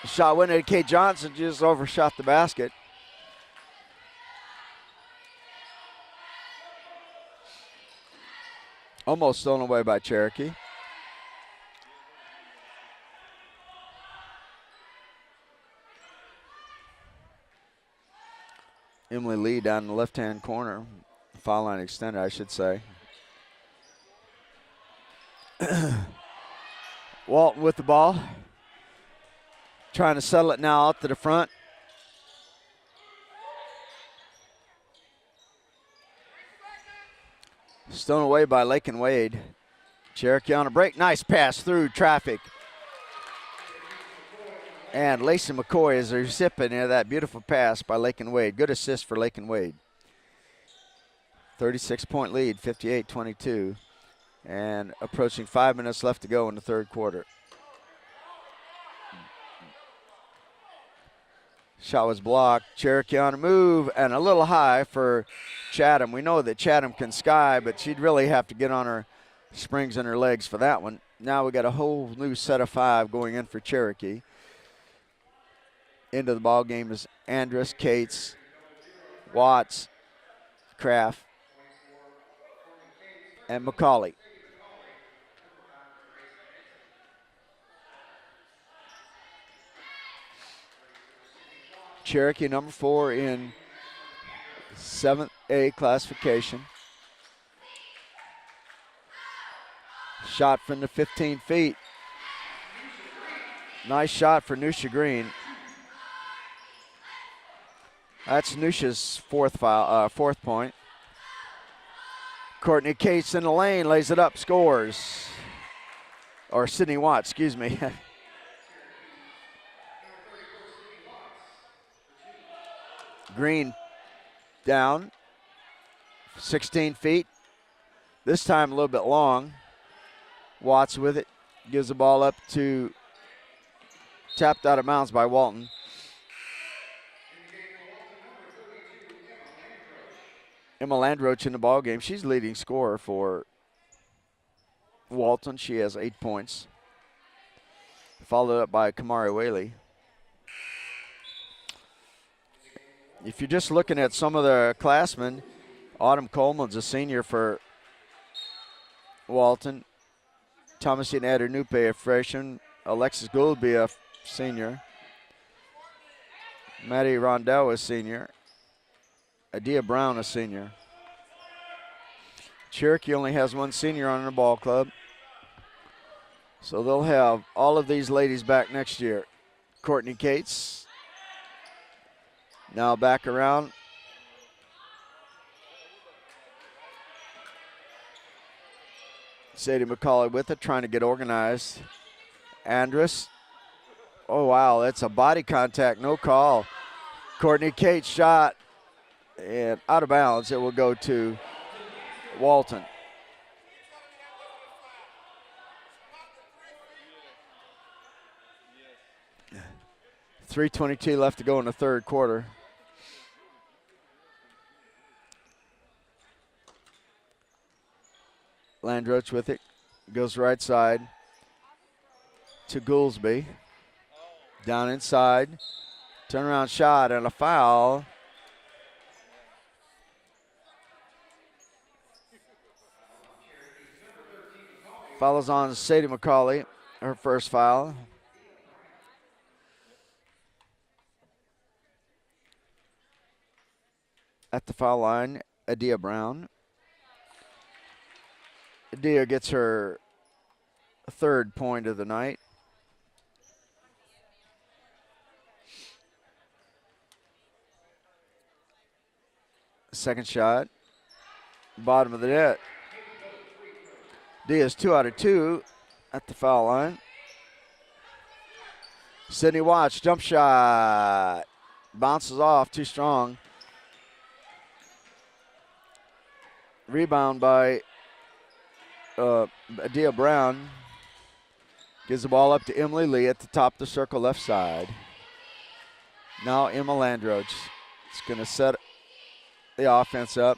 S1: The shot went at Kate Johnson, just overshot the basket. Almost stolen away by Cherokee. Emily Lee down in the left-hand corner. Foul line extended, I should say. Walton with the ball. Trying to settle it now out to the front. Stolen away by Lakin Wade. Cherokee on a break. Nice pass through traffic. And Lacey McCoy is the recipient of that beautiful pass by Lakin Wade. Good assist for Lakin Wade. 36-point lead, 58-22. And approaching 5 minutes left to go in the 3rd quarter. Shot was blocked. Cherokee on a move and a little high for Chatham. We know that Chatham can sky, but she'd really have to get on her springs and her legs for that one. Now we got a whole new set of 5 going in for Cherokee. Into the ball game is Andrus, Cates, Watts, Kraft, and McCauley. Cherokee number 4 in 7A classification. Shot from the 15 feet. Nice shot for Nusha Green. That's Nusha's 4th point. Courtney Cates in the lane, lays it up, scores. Or Sydney Watts, excuse me. Green down, 16 feet. This time a little bit long. Watts with it, gives the ball up to Tapped out of bounds by Walton. Emma Landroach in the ball game. She's leading scorer for Walton. She has 8 points. Followed up by Kamari Whaley. If you're just looking at some of the classmen, Autumn Coleman's a senior for Walton. Thomasine Adenupe, a freshman. Alexis Goldby, a senior. Maddie Rondell, a senior. Adia Brown, a senior. Cherokee only has one senior on the ball club. So they'll have all of these ladies back next year. Courtney Cates. Now back around. Sadie McCauley with it, trying to get organized. Andrus. Oh, wow, that's a body contact, no call. Courtney Cates shot, and out of bounds. It will go to Walton. .322 left to go in the third quarter. Landroach with it. Goes right side to Goolsby. Down inside. Turnaround shot and a foul. Follows on Sadie McCauley, her first foul. At the foul line, Adia Brown. Adia gets her third point of the night. Second shot, bottom of the net. Diaz 2 out of 2 at the foul line. Sydney Watts, jump shot. Bounces off, too strong. Rebound by Adia Brown. Gives the ball up to Emily Lee at the top of the circle left side. Now Emma Landroach is going to set the offense up.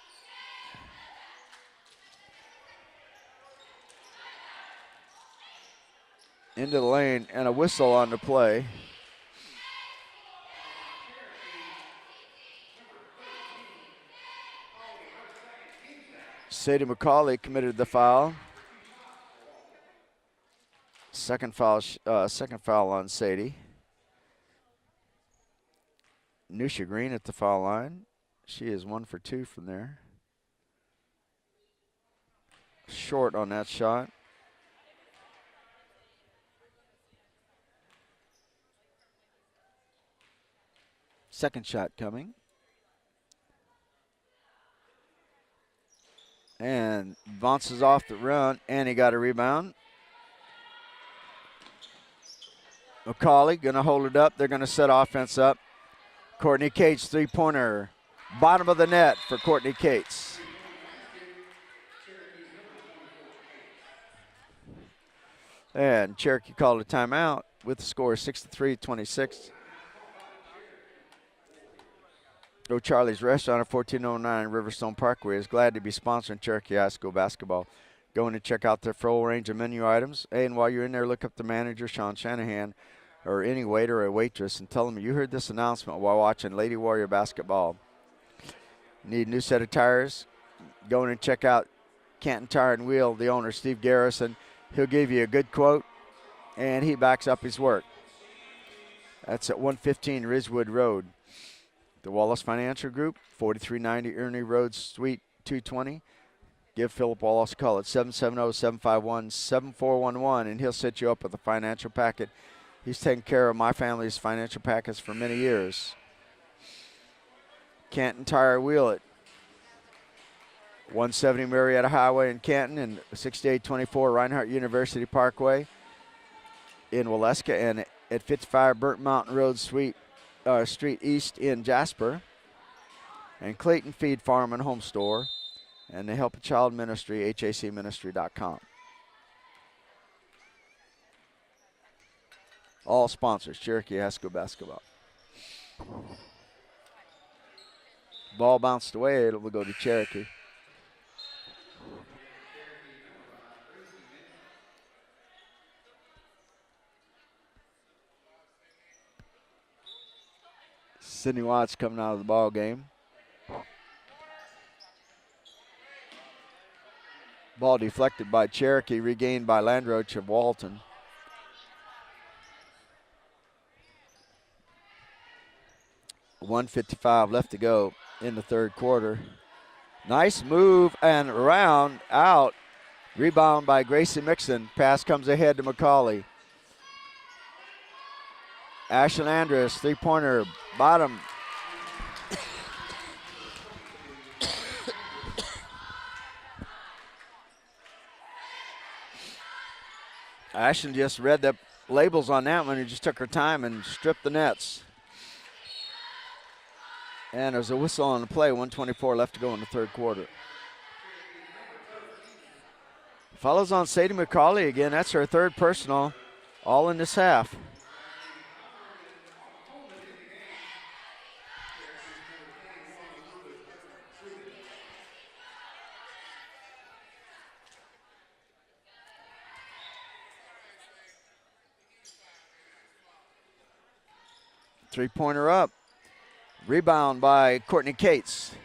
S1: Into the lane and a whistle on the play. Sadie McCauley committed the foul. Second foul on Sadie. Nusha Green at the foul line. She is 1 for 2 from there. Short on that shot. Second shot coming. And bounces off the run, and he got a rebound. McCauley going to hold it up. They're going to set offense up. Courtney Cates, three-pointer. Bottom of the net for Courtney Cates. And Cherokee called a timeout with the score 63-26. O'Charlie's Restaurant at 1409 Riverstone Parkway is glad to be sponsoring Cherokee High School basketball. Go in and check out their full range of menu items. Hey, and while you're in there, look up the manager, Sean Shanahan, or any waiter or waitress, and tell them you heard this announcement while watching Lady Warrior basketball. Need a new set of tires? Go in and check out Canton Tire and Wheel, the owner, Steve Garrison. He'll give you a good quote, and he backs up his work. That's at 115 Ridgewood Road. The Wallace Financial Group, 4390 Ernie Road, Suite 220. Give Philip Wallace a call at 770-751-7411, and he'll set you up with a financial packet. He's taken care of my family's financial packets for many years. Canton Tire Wheel at 170 Marietta Highway in Canton and 6824 Reinhardt University Parkway in Waleska, and at 55 Burnt Mountain Road, Street East in Jasper, and Clayton Feed Farm and Home Store, and the Help a Child Ministry, hacministry.com. All sponsors, Cherokee High School basketball. Ball bounced away. It will go to Cherokee. Sydney Watts coming out of the ball game. Ball deflected by Cherokee, regained by Landroach of Walton. .155 left to go in the third quarter. Nice move and around, out. Rebound by Gracie Mixon. Pass comes ahead to McCauley. Ashlyn Andrus, three-pointer, bottom. Ashlyn just read the labels on that one and just took her time and stripped the nets. And there's a whistle on the play, 1:24 left to go in the third quarter. Follows on Sadie McCauley again. That's her third personal, all in this half. Three-pointer up. Rebound by Courtney Cates.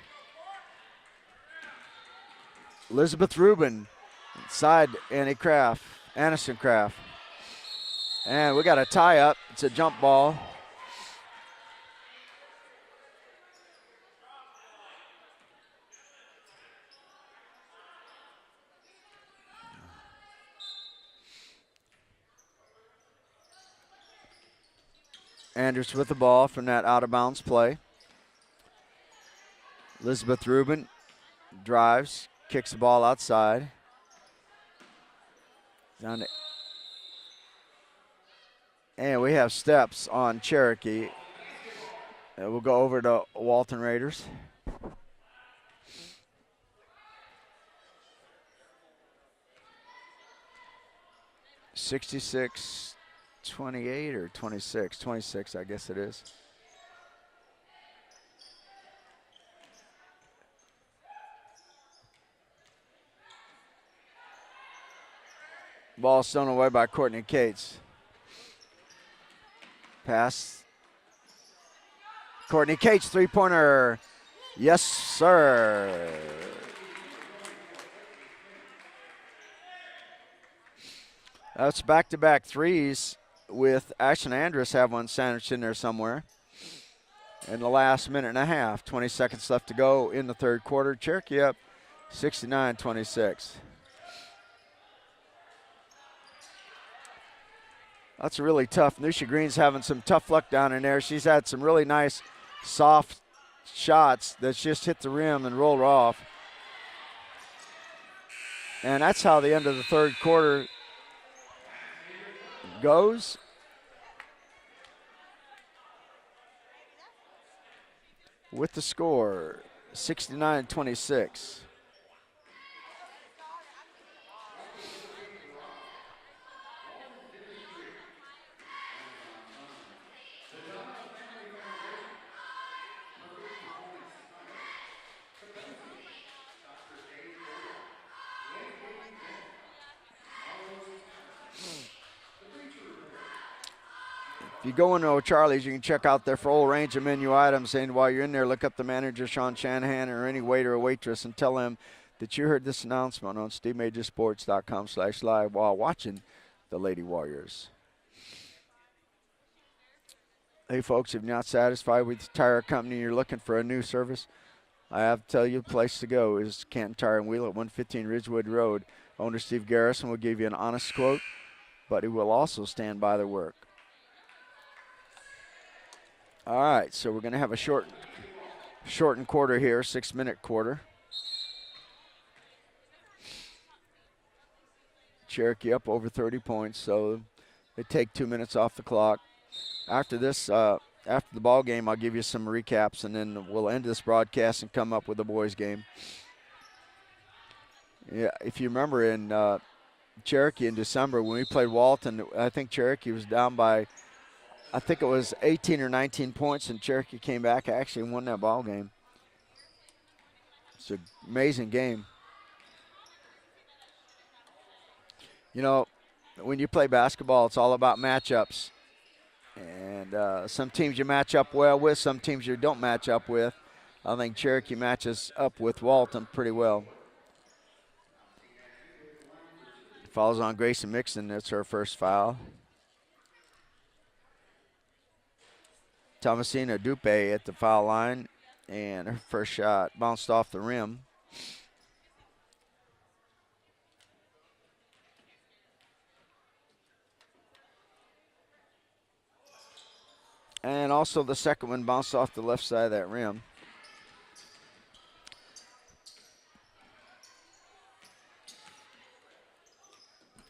S1: Elizabeth Rubin inside Anderson Craft. And we got a tie up. It's a jump ball. Andrews with the ball from that out-of-bounds play. Elizabeth Rubin drives, kicks the ball outside. Down to, and we have steps on Cherokee. We'll go over to Walton Raiders. .66, 28 or 26? 26, I guess it is. Ball stolen away by Courtney Cates. Pass. Courtney Cates, three-pointer. Yes, sir. That's back-to-back threes with Ashlyn Andrus have one sandwiched in there somewhere. In the last minute and a half, 20 seconds left to go in the third quarter. Cherokee up 69-26. That's really tough. Nusha Green's having some tough luck down in there. She's had some really nice, soft shots that just hit the rim and rolled off. And that's how the end of the third quarter goes. With the score, 69-26. If you go into O'Charlie's, you can check out their full range of menu items, and while you're in there, look up the manager, Sean Shanahan, or any waiter or waitress, and tell them that you heard this announcement on SteveMajorSports.com/live while watching the Lady Warriors. Hey, folks, if you're not satisfied with the tire company, you're looking for a new service, I have to tell you the place to go is Canton Tire and Wheel at 115 Ridgewood Road. Owner Steve Garrison will give you an honest quote, but he will also stand by their work. All right, so we're going to have a shortened quarter here, 6-minute quarter. Cherokee up over 30 points, so they take 2 minutes off the clock. After this, after the ball game, I'll give you some recaps, and then we'll end this broadcast and come up with the boys' game. Yeah, if you remember in Cherokee in December when we played Walton, I think Cherokee was down by I think it was 18 or 19 points, and Cherokee came back, actually won that ball game. It's an amazing game. You know, when you play basketball, it's all about matchups. And some teams you match up well with, some teams you don't match up with. I think Cherokee matches up with Walton pretty well. Falls on Grayson Mixon. That's her first foul. Thomasina Dupe at the foul line, and her first shot bounced off the rim. And also the second one bounced off the left side of that rim.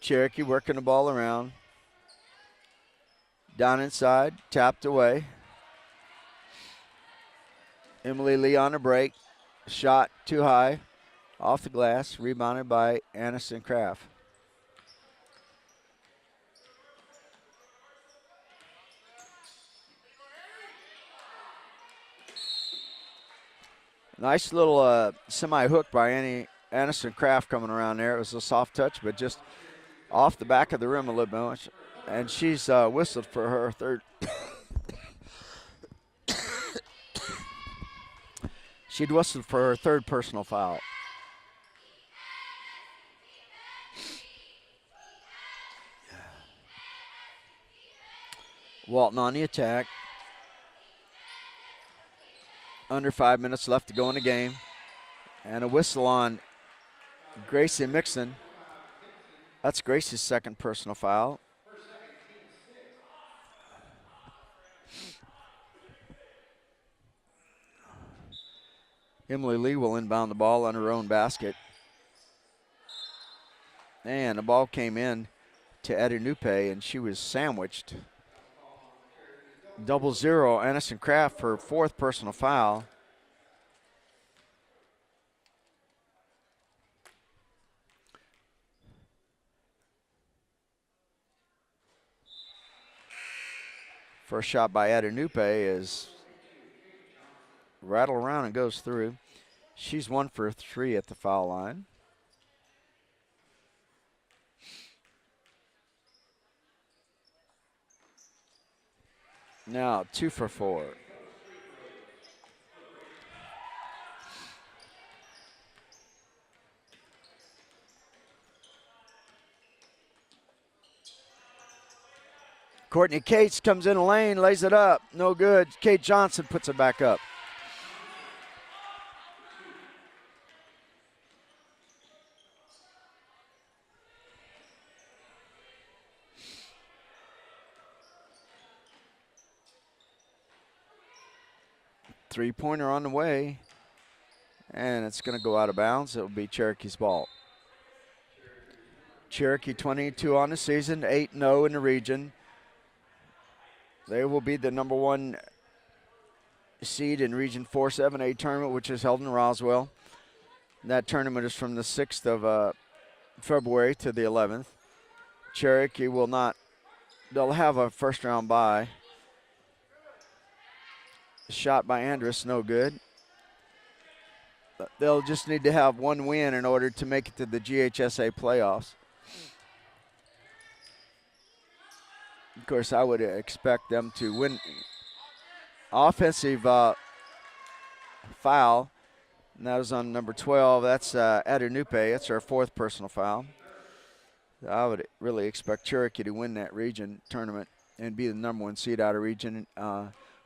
S1: Cherokee working the ball around. Down inside, tapped away. Emily Lee on the break. Shot too high. Off the glass, rebounded by Aniston Kraft. Nice little semi-hook by Aniston Kraft coming around there. It was a soft touch, but just off the back of the rim a little bit. And she's whistled for her third. She'd whistled for her third personal foul. Walton on the attack. Under 5 minutes left to go in the game. And a whistle on Gracie Mixon. That's Gracie's second personal foul. Emily Lee will inbound the ball on her own basket. And the ball came in to Adenupe, and she was sandwiched. 0-0, Aniston Kraft for fourth personal foul. First shot by Adenupe is rattled around and goes through. She's 1 for 3 at the foul line. Now 2 for 4. Courtney Cates comes in the lane, lays it up. No good. Kate Johnson puts it back up. Three-pointer on the way, and it's going to go out of bounds. It will be Cherokee's ball. Cherokee 22 on the season, 8-0 in the region. They will be the number 1 seed in Region 4-7A tournament, which is held in Roswell. That tournament is from the 6th of February to the 11th. Cherokee will not, they'll have a first-round bye. Shot by Andrus, no good. They'll just need to have 1 win in order to make it to the GHSA playoffs. Of course, I would expect them to win. Offensive foul, and that was on number 12. That's Adenupe. That's her 4th personal foul. I would really expect Cherokee to win that region tournament and be the number 1 seed out of region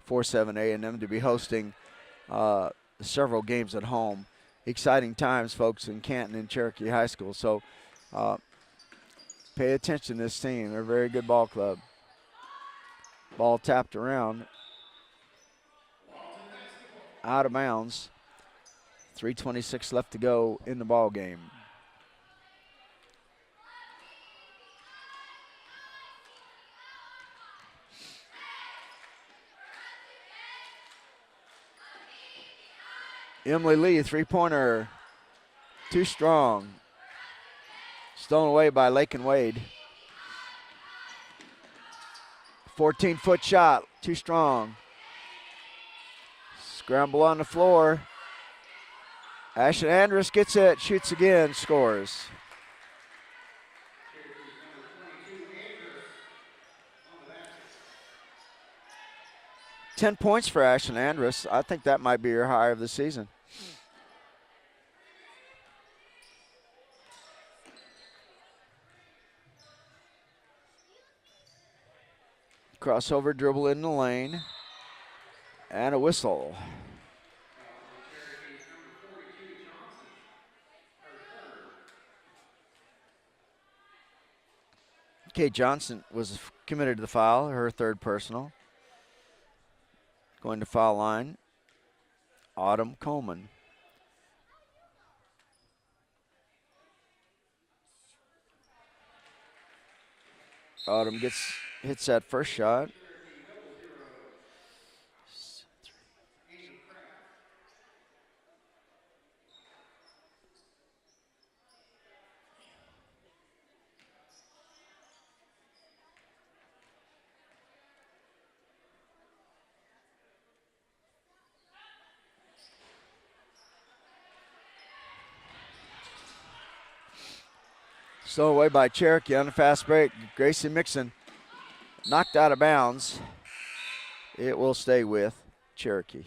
S1: 4-7A, and them to be hosting several games at home. Exciting times, folks, in Canton and Cherokee High School. So pay attention to this team. They're a very good ball club. Ball tapped around. Out of bounds. 3:26 left to go in the ball game. Emily Lee, three-pointer, too strong. Stolen away by Lakin Wade. 14-foot shot, too strong. Scramble on the floor. Ashlyn Andrus gets it, shoots again, scores. Ten points for Ashlyn Andrus. I think that might be her high of the season. Crossover dribble in the lane. And a whistle. Kate Johnson was committed to the foul, her third personal. Going to foul line, Autumn Coleman. Autumn hits that first shot. Stolen away by Cherokee on the fast break. Gracie Mixon knocked out of bounds. It will stay with Cherokee.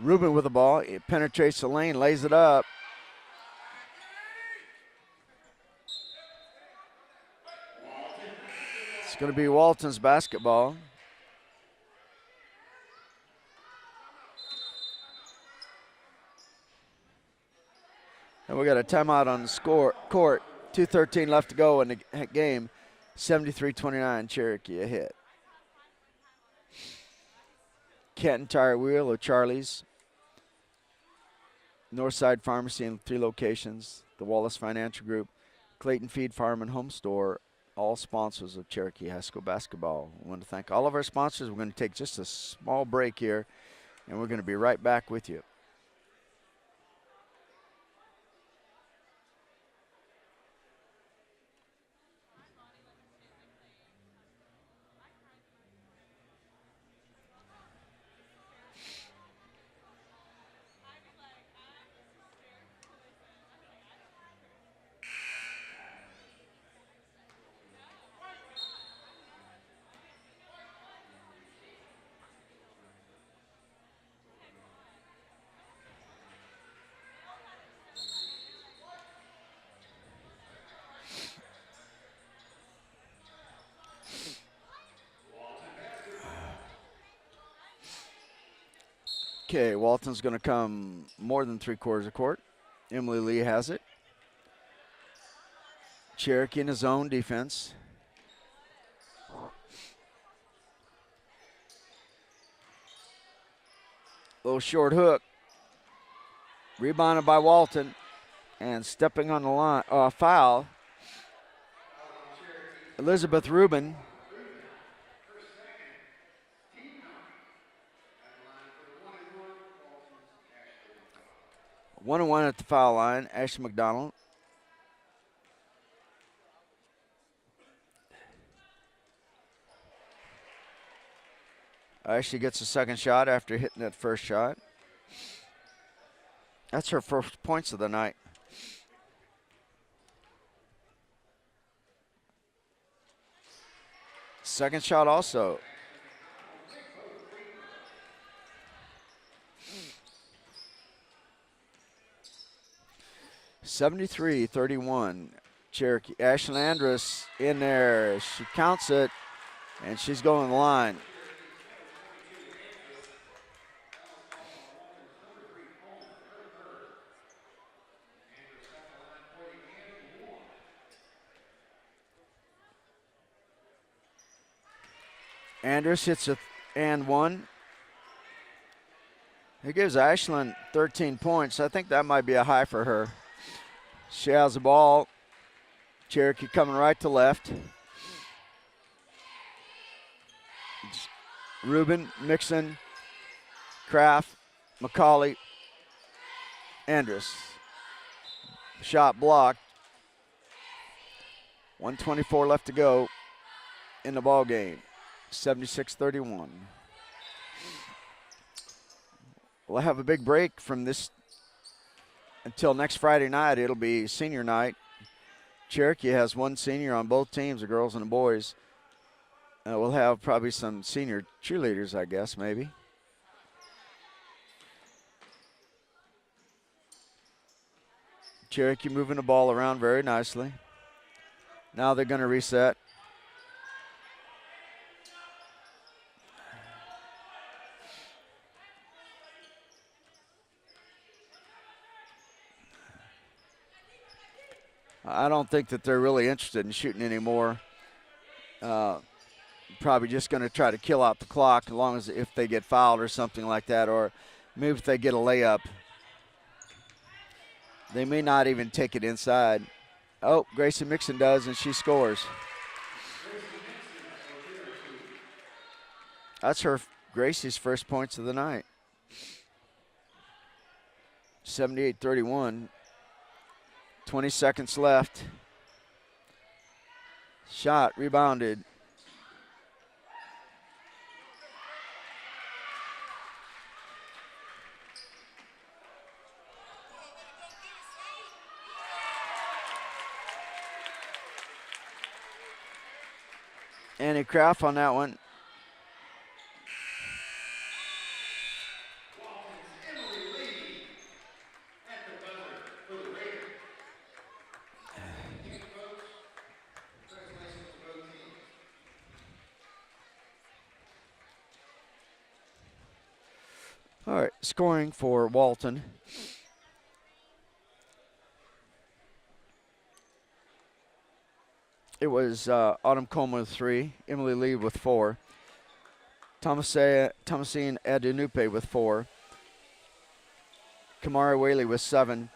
S1: Rubin with the ball. It penetrates the lane, lays it up. It's going to be Walton's basketball. And we got a timeout on the court. 2:13 left to go in the game. 73-29, Cherokee a hit. Canton Tire Wheel of Charlie's. Northside Pharmacy in 3 locations. The Wallace Financial Group. Clayton Feed Farm and Home Store. All sponsors of Cherokee High School basketball. I want to thank all of our sponsors. We're going to take just a small break here, and we're going to be right back with you. Okay, Walton's going to come more than 3/4 of court. Emily Lee has it. Cherokee in his zone defense. Little short hook. Rebounded by Walton. And stepping on the line, foul. Elizabeth Rubin. 1-1 at the foul line, Ashley McDonald. Ashley gets a second shot after hitting that first shot. That's her first points of the night. Second shot also. (73-31) Cherokee. Ashlyn Andrus in there. She counts it, and she's going to the line. Andrus hits a and one. It gives Ashlyn 13 points. I think that might be a high for her. She has the ball. Cherokee coming right to left. Rubin, Mixon, Kraft, McCauley, Andrus. Shot blocked. 1:24 left to go in the ball game. 76-31. We'll have a big break from this until next Friday night. It'll be senior night. Cherokee has one senior on both teams, the girls and the boys. We'll have probably some senior cheerleaders, I guess, maybe. Cherokee moving the ball around very nicely. Now they're going to reset. I don't think that they're really interested in shooting anymore. Probably just going to try to kill out the clock as long as if they get fouled or something like that, or maybe if they get a layup. They may not even take it inside. Oh, Gracie Mixon does, and she scores. That's Gracie's first points of the night. 78-31. 20 seconds left. Shot rebounded. Annie Kraft on that one. All right, scoring for Walton. It was Autumn Coleman with 3, Emily Lee with 4, Thomasine Adenupe with 4, Kamari Whaley with 7,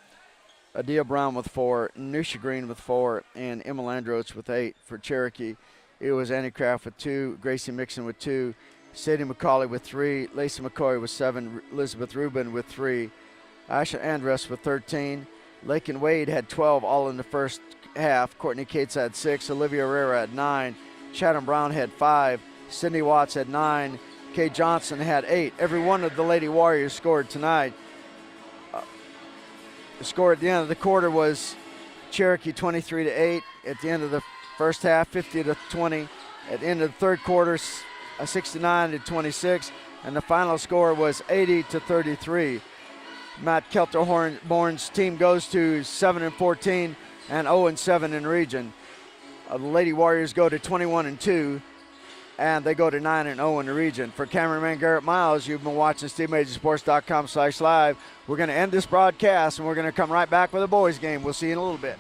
S1: Adia Brown with 4, Nusha Green with 4, and Emma Landroach with 8 for Cherokee. It was Annie Kraft with 2, Gracie Mixon with 2, Sadie McCauley with 3, Lacey McCoy with 7, Elizabeth Rubin with 3, Asha Andrus with 13, Lakin Wade had 12 all in the first half. Courtney Cates had 6, Olivia Herrera had 9, Chatham Brown had 5, Sydney Watts had 9, Kay Johnson had 8. Every one of the Lady Warriors scored tonight. The score at the end of the quarter was Cherokee 23-8. At the end of the first half, 50-20. At the end of the third quarter, 69-26, and the final score was 80-33. Matt Kelterborn's team goes to 7-14 and 0-7 in region. The Lady Warriors go to 21-2, and they go to 9-0 in the region. For cameraman Garrett Miles, you've been watching SteveMajorSports.com/live. We're going to end this broadcast, and we're going to come right back with a boys game. We'll see you in a little bit.